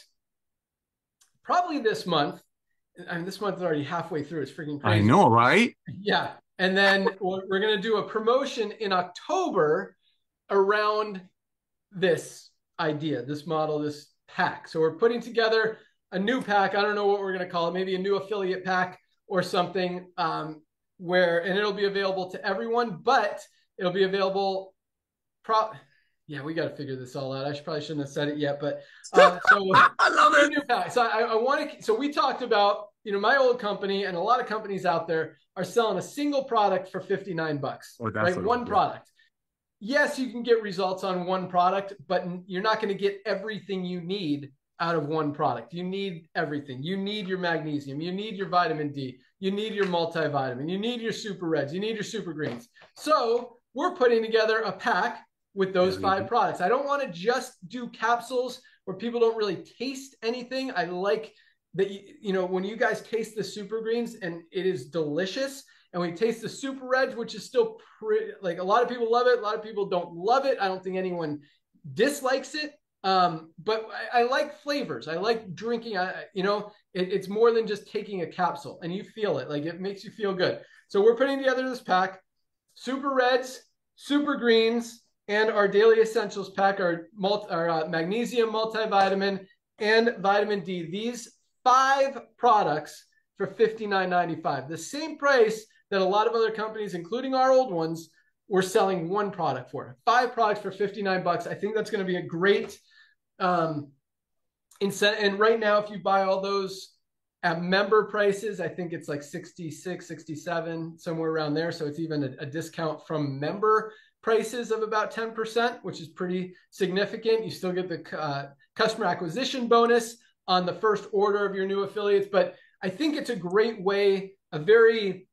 probably this month. I mean, this month is already halfway through. It's freaking crazy. I know, right? Yeah. And then we're going to do a promotion in October around this idea, this model, this pack. So we're putting together a new pack. I don't know what we're going to call it. Maybe a new affiliate pack or something, and it'll be available to everyone, but it'll be available. Yeah, we got to figure this all out. I probably shouldn't have said it yet, but so I love it. New pack. So I want to. So we talked about, my old company, and a lot of companies out there are selling a single product for $59, right? One product. Yes, you can get results on one product, but you're not going to get everything you need out of one product. You need everything. You need your magnesium. You need your vitamin D. You need your multivitamin. You need your super reds. You need your super greens. So we're putting together a pack with those 5 products. I don't want to just do capsules where people don't really taste anything. I like that, when you guys taste the super greens and it is delicious, and we taste the super reds, which is still pretty, like, a lot of people love it. A lot of people don't love it. I don't think anyone dislikes it. But I like flavors. I like drinking. It's more than just taking a capsule, and you feel it. Like, it makes you feel good. So we're putting together this pack: super reds, super greens, and our daily essentials pack, our magnesium, multivitamin, and vitamin D. These 5 products for $59.95, the same price that a lot of other companies, including our old ones, were selling one product for. 5 products for $59. I think that's going to be a great incentive. And right now, if you buy all those at member prices, I think it's like 66, 67, somewhere around there. So it's even a discount from member prices of about 10%, which is pretty significant. You still get the customer acquisition bonus on the first order of your new affiliates. But I think it's a great way, a very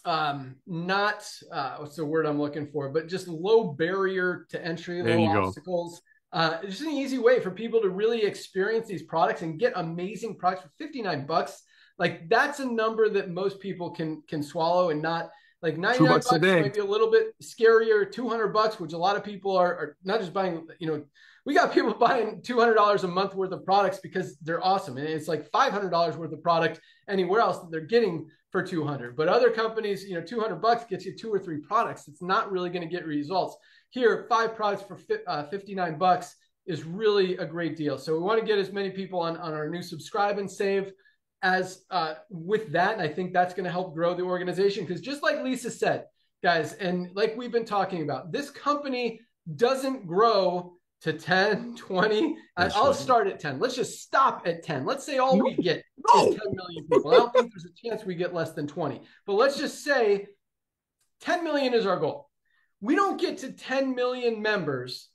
what's the word I'm looking for, but just low barrier to entry, low obstacles. It's just an easy way for people to really experience these products and get amazing products for $59. Like that's a number that most people can swallow, and not like 99 $2 a bucks day. might be a little bit scarier. 200 bucks, which a lot of people are not just buying, we got people buying $200 a month worth of products because they're awesome. And it's like $500 worth of product anywhere else that they're getting for 200. But other companies, 200 bucks gets you 2 or 3 products. It's not really going to get results. Here, 5 products for 59 bucks is really a great deal. So we want to get as many people on our new subscribe and save as with that. And I think that's going to help grow the organization, because just like Lisa said, guys, and like we've been talking about, this company doesn't grow to 10, 20. I'll start at 10. Let's just stop at 10. Let's say all we get is 10 million people. I don't think there's a chance we get less than 20. But let's just say 10 million is our goal. We don't get to 10 million members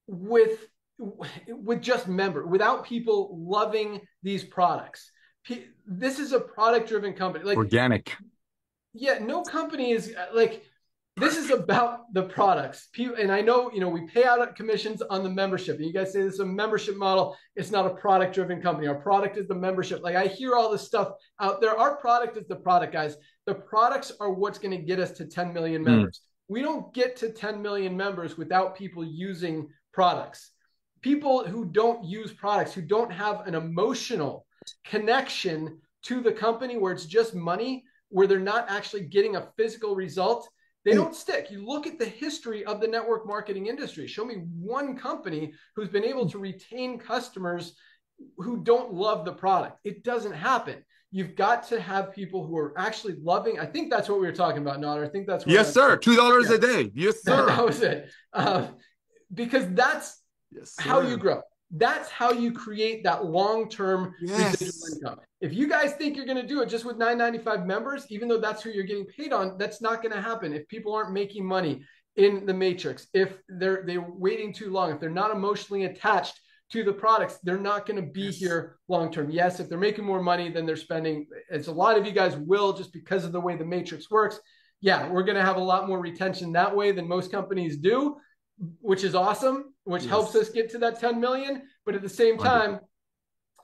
with just without people loving these products. This is a product-driven company. Like organic. Yeah, no company is like, this is about the products. And I know, we pay out commissions on the membership. And you guys say this is a membership model. It's not a product-driven company. Our product is the membership. Like I hear all this stuff out there. Our product is the product, guys. The products are what's going to get us to 10 million members. We don't get to 10 million members without people using products. People who don't use products, who don't have an emotional connection to the company, where it's just money, where they're not actually getting a physical result, they don't stick. You look at the history of the network marketing industry. Show me one company who's been able to retain customers who don't love the product. It doesn't happen. You've got to have people who are actually loving. I think that's what we were talking about, Nader. I think that's what. Yes, sir. $2 a day. Yes, sir. That was it. Because that's how you grow. That's how you create that long-term residual income. If you guys think you're going to do it just with 995 members, even though that's who you're getting paid on, that's not going to happen. If people aren't making money in the matrix, if they're waiting too long, if they're not emotionally attached to the products, they're not going to be here long-term. Yes, if they're making more money than they're spending, as a lot of you guys will, just because of the way the matrix works. Yeah, we're going to have a lot more retention that way than most companies do, which is awesome, which helps us get to that 10 million. But at the same time,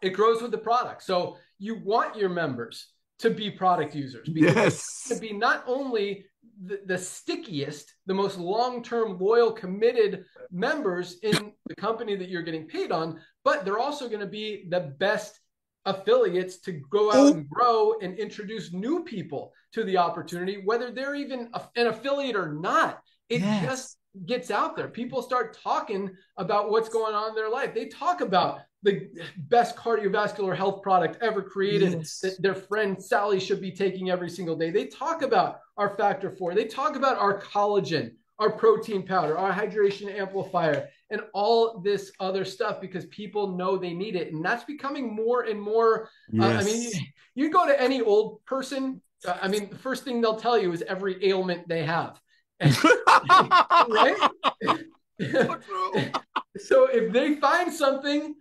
it grows with the product. So you want your members to be product users, because to be not only the stickiest, the most long-term, loyal, committed members in the company that you're getting paid on, but they're also going to be the best affiliates to go out and grow and introduce new people to the opportunity, whether they're even an affiliate or not. It just gets out there. People start talking about what's going on in their life. They talk about the best cardiovascular health product ever created that their friend Sally should be taking every single day. They talk about our Factor 4. They talk about our collagen, our protein powder, our hydration amplifier, and all this other stuff, because people know they need it. And that's becoming more and more. I mean, you go to any old person, the first thing they'll tell you is every ailment they have. Right? So if they find something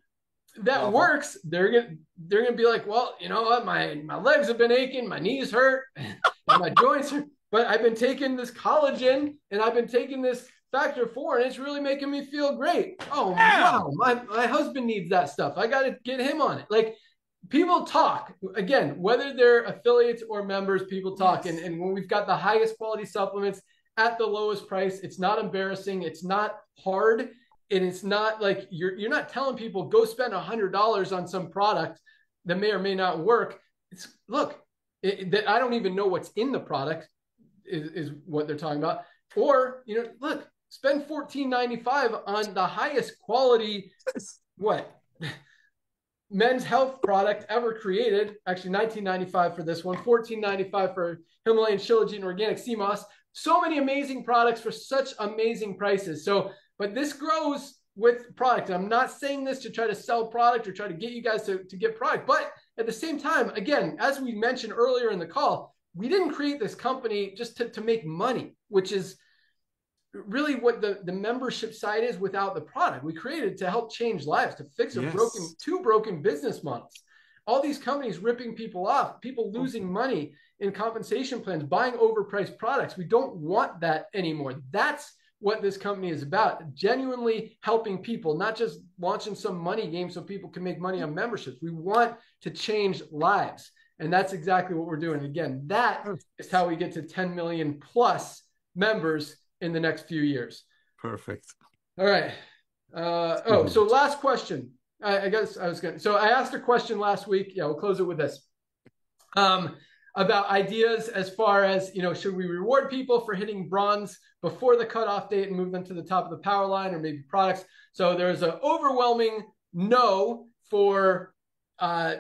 that works, they're gonna be like, well, you know what, my legs have been aching, my knees hurt, and my joints hurt, but I've been taking this collagen and I've been taking this Factor 4, and it's really making me feel great. Oh wow, my husband needs that stuff. I got to get him on it. Like, people talk, again, whether they're affiliates or members, people talk. And when we've got the highest quality supplements at the lowest price, it's not embarrassing, it's not hard, and it's not like you're not telling people go spend $100 on some product that may or may not work. It's I don't even know what's in the product is what they're talking about. Or spend $14.95 on the highest quality men's health product ever created. Actually, $19.95 for this one, $14.95 for Himalayan Shilajit Organic Sea Moss. So many amazing products for such amazing prices. But this grows with product. I'm not saying this to try to sell product or try to get you guys to get product. But at the same time, again, as we mentioned earlier in the call, we didn't create this company just to make money, which is really what the membership side is without the product. We created to help change lives, to fix two broken business models. All these companies ripping people off, people losing money in compensation plans, buying overpriced products. We don't want that anymore. That's what this company is about, genuinely helping people, not just launching some money game so people can make money on memberships. We want to change lives. And that's exactly what we're doing. Again, that is how we get to 10 million plus members in the next few years. Perfect. All right. So last question. I guess I was going to. So I asked a question last week. Yeah, we'll close it with this. About ideas as far as, should we reward people for hitting bronze before the cutoff date and move them to the top of the power line, or maybe products? So there's an overwhelming no for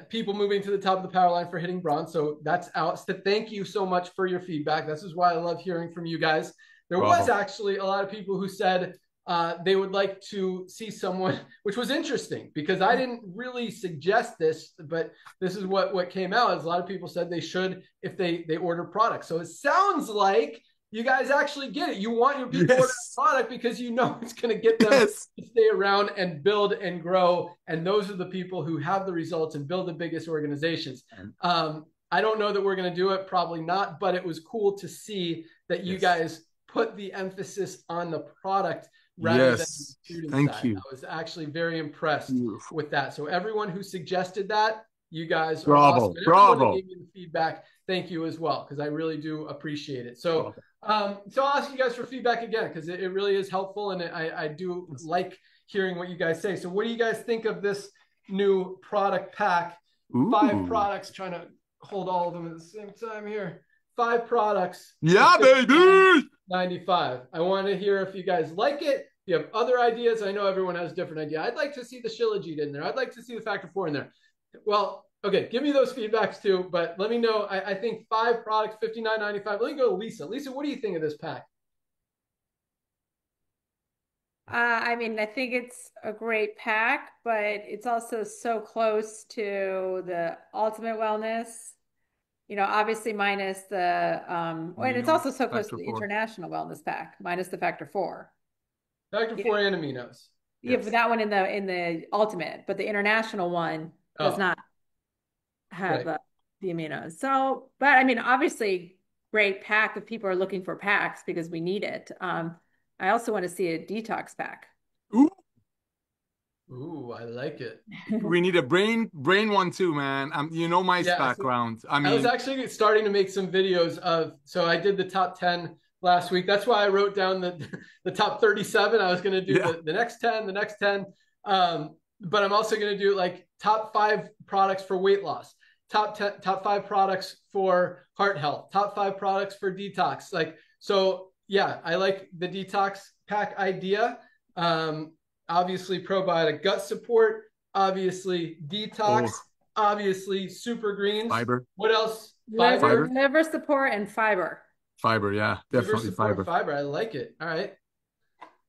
people moving to the top of the power line for hitting bronze. So that's out. So thank you so much for your feedback. This is why I love hearing from you guys. There was actually a lot of people who said they would like to see someone, which was interesting because I didn't really suggest this, but this is what came out. Is a lot of people said they should if they order products. So it sounds like you guys actually get it. You want your people to order a product because you know it's going to get them to stay around and build and grow. And those are the people who have the results and build the biggest organizations. I don't know that we're going to do it, probably not, but it was cool to see that you guys put the emphasis on the product rather than the shooting side. I was actually very impressed with that. So everyone who suggested that, you guys are awesome. And everyone that gave me the feedback, thank you as well, because I really do appreciate it. So I'll ask you guys for feedback again, because it really is helpful, and I do like hearing what you guys say. So what do you guys think of this new product pack? 5 products, trying to hold all of them at the same time here. 5 products. Yeah, baby. 95. I want to hear if you guys like it. If you have other ideas, I know everyone has a different idea. I'd like to see the Shilajit in there. I'd like to see the Factor 4 in there. Well, okay, give me those feedbacks too, but let me know. I think 5 products, $59.95. Let me go to Lisa. Lisa, what do you think of this pack? I mean, I think it's a great pack, but it's also so close to the Ultimate Wellness. Obviously minus the, and it's also so close to the International Wellness Pack, minus the Factor 4. Factor 4 and aminos. Yeah, but that one in the Ultimate, but the International one does not have the aminos. So, but I mean, obviously great pack if people are looking for packs because we need it. I also want to see a detox pack. Ooh, I like it. We need a brain one too, man. My background. I was actually starting to make some videos so I did the top 10 last week. That's why I wrote down the top 37. I was going to do the next 10, the next 10. But I'm also going to do like top 5 products for weight loss, top 5 products for heart health, top 5 products for detox. I like the detox pack idea. Obviously probiotic gut support, obviously detox, obviously super greens. Fiber. What else? Liver support and fiber. Fiber, yeah, definitely fiber. I like it. All right.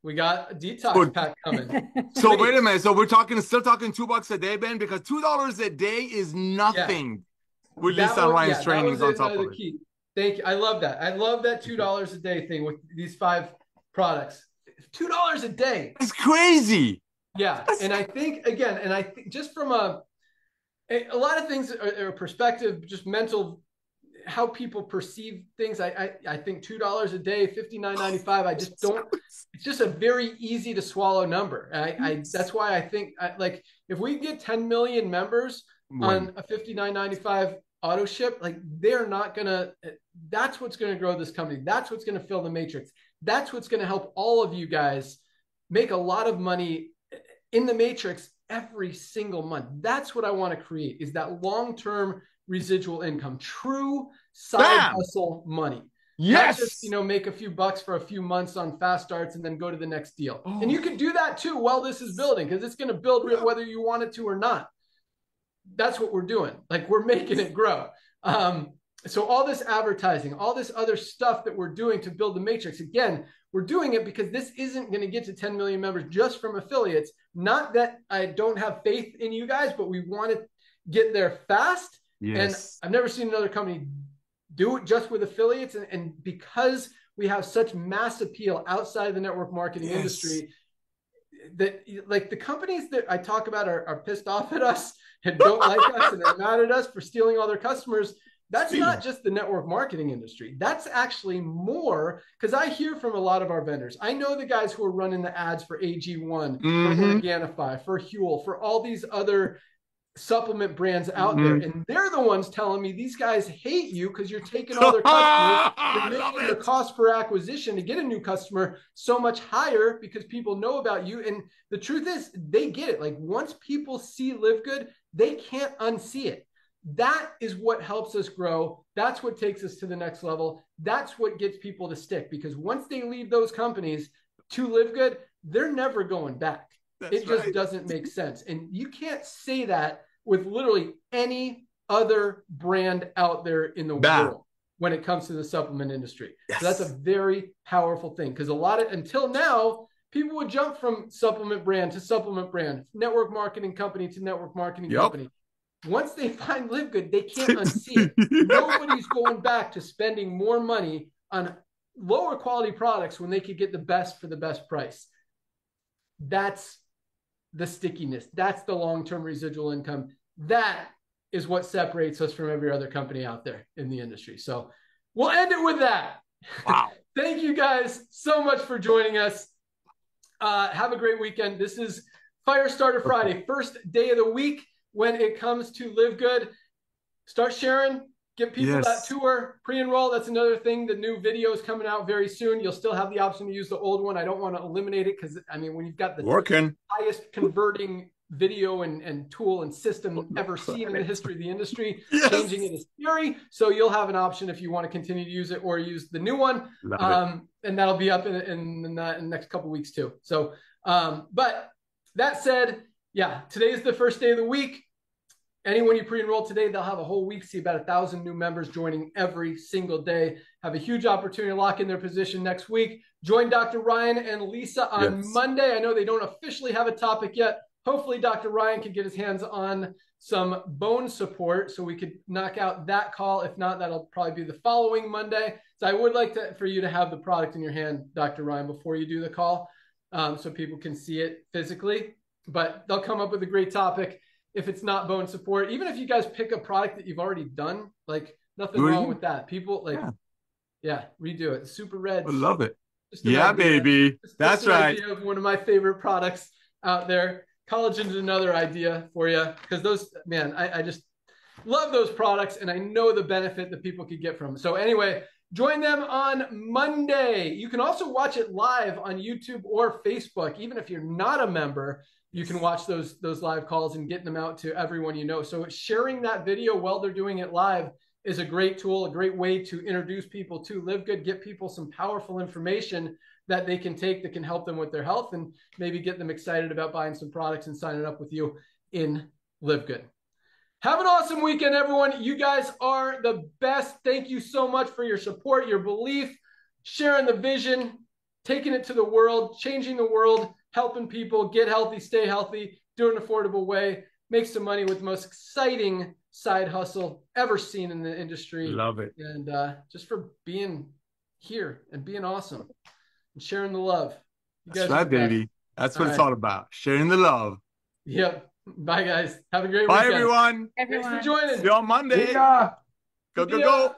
We got a detox pack coming. So wait a minute. So we're still talking $2 a day, Ben, because $2 a day is nothing with Lisa and Ryan's trainings on top of it. Key. Thank you. I love that. I love that $2 a day thing with these 5 products. $2 a day. It's crazy. Yeah. And I think, just from a lot of things are perspective, just mental, how people perceive things. I think $2 a day, $59.95. I just don't, it's just a very easy to swallow number. That's why I think if we get 10 million members on a $59.95 auto ship, they're not gonna, that's what's going to grow this company. That's what's going to fill the matrix. That's what's going to help all of you guys make a lot of money in the matrix every single month. That's what I want to create, is that long-term residual income, true side hustle money. Yes. Not just, make a few bucks for a few months on fast starts and then go to the next deal. And you can do that too while this is building, because it's going to build whether you want it to or not. That's what we're doing. We're making it grow. So all this advertising, all this other stuff that we're doing to build the matrix, again, we're doing it because this isn't going to get to 10 million members just from affiliates. Not that I don't have faith in you guys, but we want to get there fast. Yes. And I've never seen another company do it just with affiliates. And because we have such mass appeal outside of the network marketing industry, that the companies that I talk about are pissed off at us and don't like us and are mad at us for stealing all their customers. That's not just the network marketing industry. That's actually more, because I hear from a lot of our vendors. I know the guys who are running the ads for AG1, for Organifi, for Huel, for all these other supplement brands out there, and they're the ones telling me these guys hate you because you're taking all their customers, you're making the cost per acquisition to get a new customer so much higher because people know about you. And the truth is, they get it. Like, once people see LiveGood, they can't unsee it. That is what helps us grow. That's what takes us to the next level. That's what gets people to stick, because once they leave those companies to LiveGood, they're never going back. It just doesn't make sense. And you can't say that with literally any other brand out there in the world when it comes to the supplement industry. Yes. So that's a very powerful thing, because until now, people would jump from supplement brand to supplement brand, network marketing company to network marketing company. Once they find LiveGood, they can't unsee it. Nobody's going back to spending more money on lower quality products when they could get the best for the best price. That's the stickiness. That's the long-term residual income. That is what separates us from every other company out there in the industry. So we'll end it with that. Wow. Thank you guys so much for joining us. Have a great weekend. This is Firestarter Friday, first day of the week. When it comes to LiveGood, start sharing, get people that tour, pre-enroll. That's another thing. The new video is coming out very soon. You'll still have the option to use the old one. I don't want to eliminate it, because, I mean, when you've got the highest converting video and tool and system ever seen in the history of the industry, changing it is scary. So you'll have an option if you want to continue to use it or use the new one. And that'll be up in the next couple of weeks too. So, but that said, today's the first day of the week. Anyone you pre-enroll today, they'll have a whole week, see about 1,000 new members joining every single day. Have a huge opportunity to lock in their position next week. Join Dr. Ryan and Lisa on Monday. I know they don't officially have a topic yet. Hopefully Dr. Ryan can get his hands on some bone support so we could knock out that call. If not, that'll probably be the following Monday. So I would like for you to have the product in your hand, Dr. Ryan, before you do the call, so people can see it physically. But they'll come up with a great topic. If it's not bone support, even if you guys pick a product that you've already done, like, nothing wrong with that. People redo it. Super Red. I love it. Baby. That's right. Idea of one of my favorite products out there. Collagen is another idea for you, because those, man, I just love those products, and I know the benefit that people could get from them. So anyway, join them on Monday. You can also watch it live on YouTube or Facebook. Even if you're not a member, you can watch those live calls and get them out to everyone you know. So sharing that video while they're doing it live is a great tool, a great way to introduce people to LiveGood, get people some powerful information that they can take that can help them with their health, and maybe get them excited about buying some products and signing up with you in LiveGood. Have an awesome weekend, everyone. You guys are the best. Thank you so much for your support, your belief, sharing the vision, taking it to the world, changing the world, helping people get healthy, stay healthy, do it in an affordable way, make some money with the most exciting side hustle ever seen in the industry. Love it. And just for being here and being awesome and sharing the love. That's right, baby. That's what it's all about. Sharing the love. Yep. Bye, guys. Have a great weekend. Bye, everyone. Everyone. Thanks for joining. See you on Monday. Yeah. Go.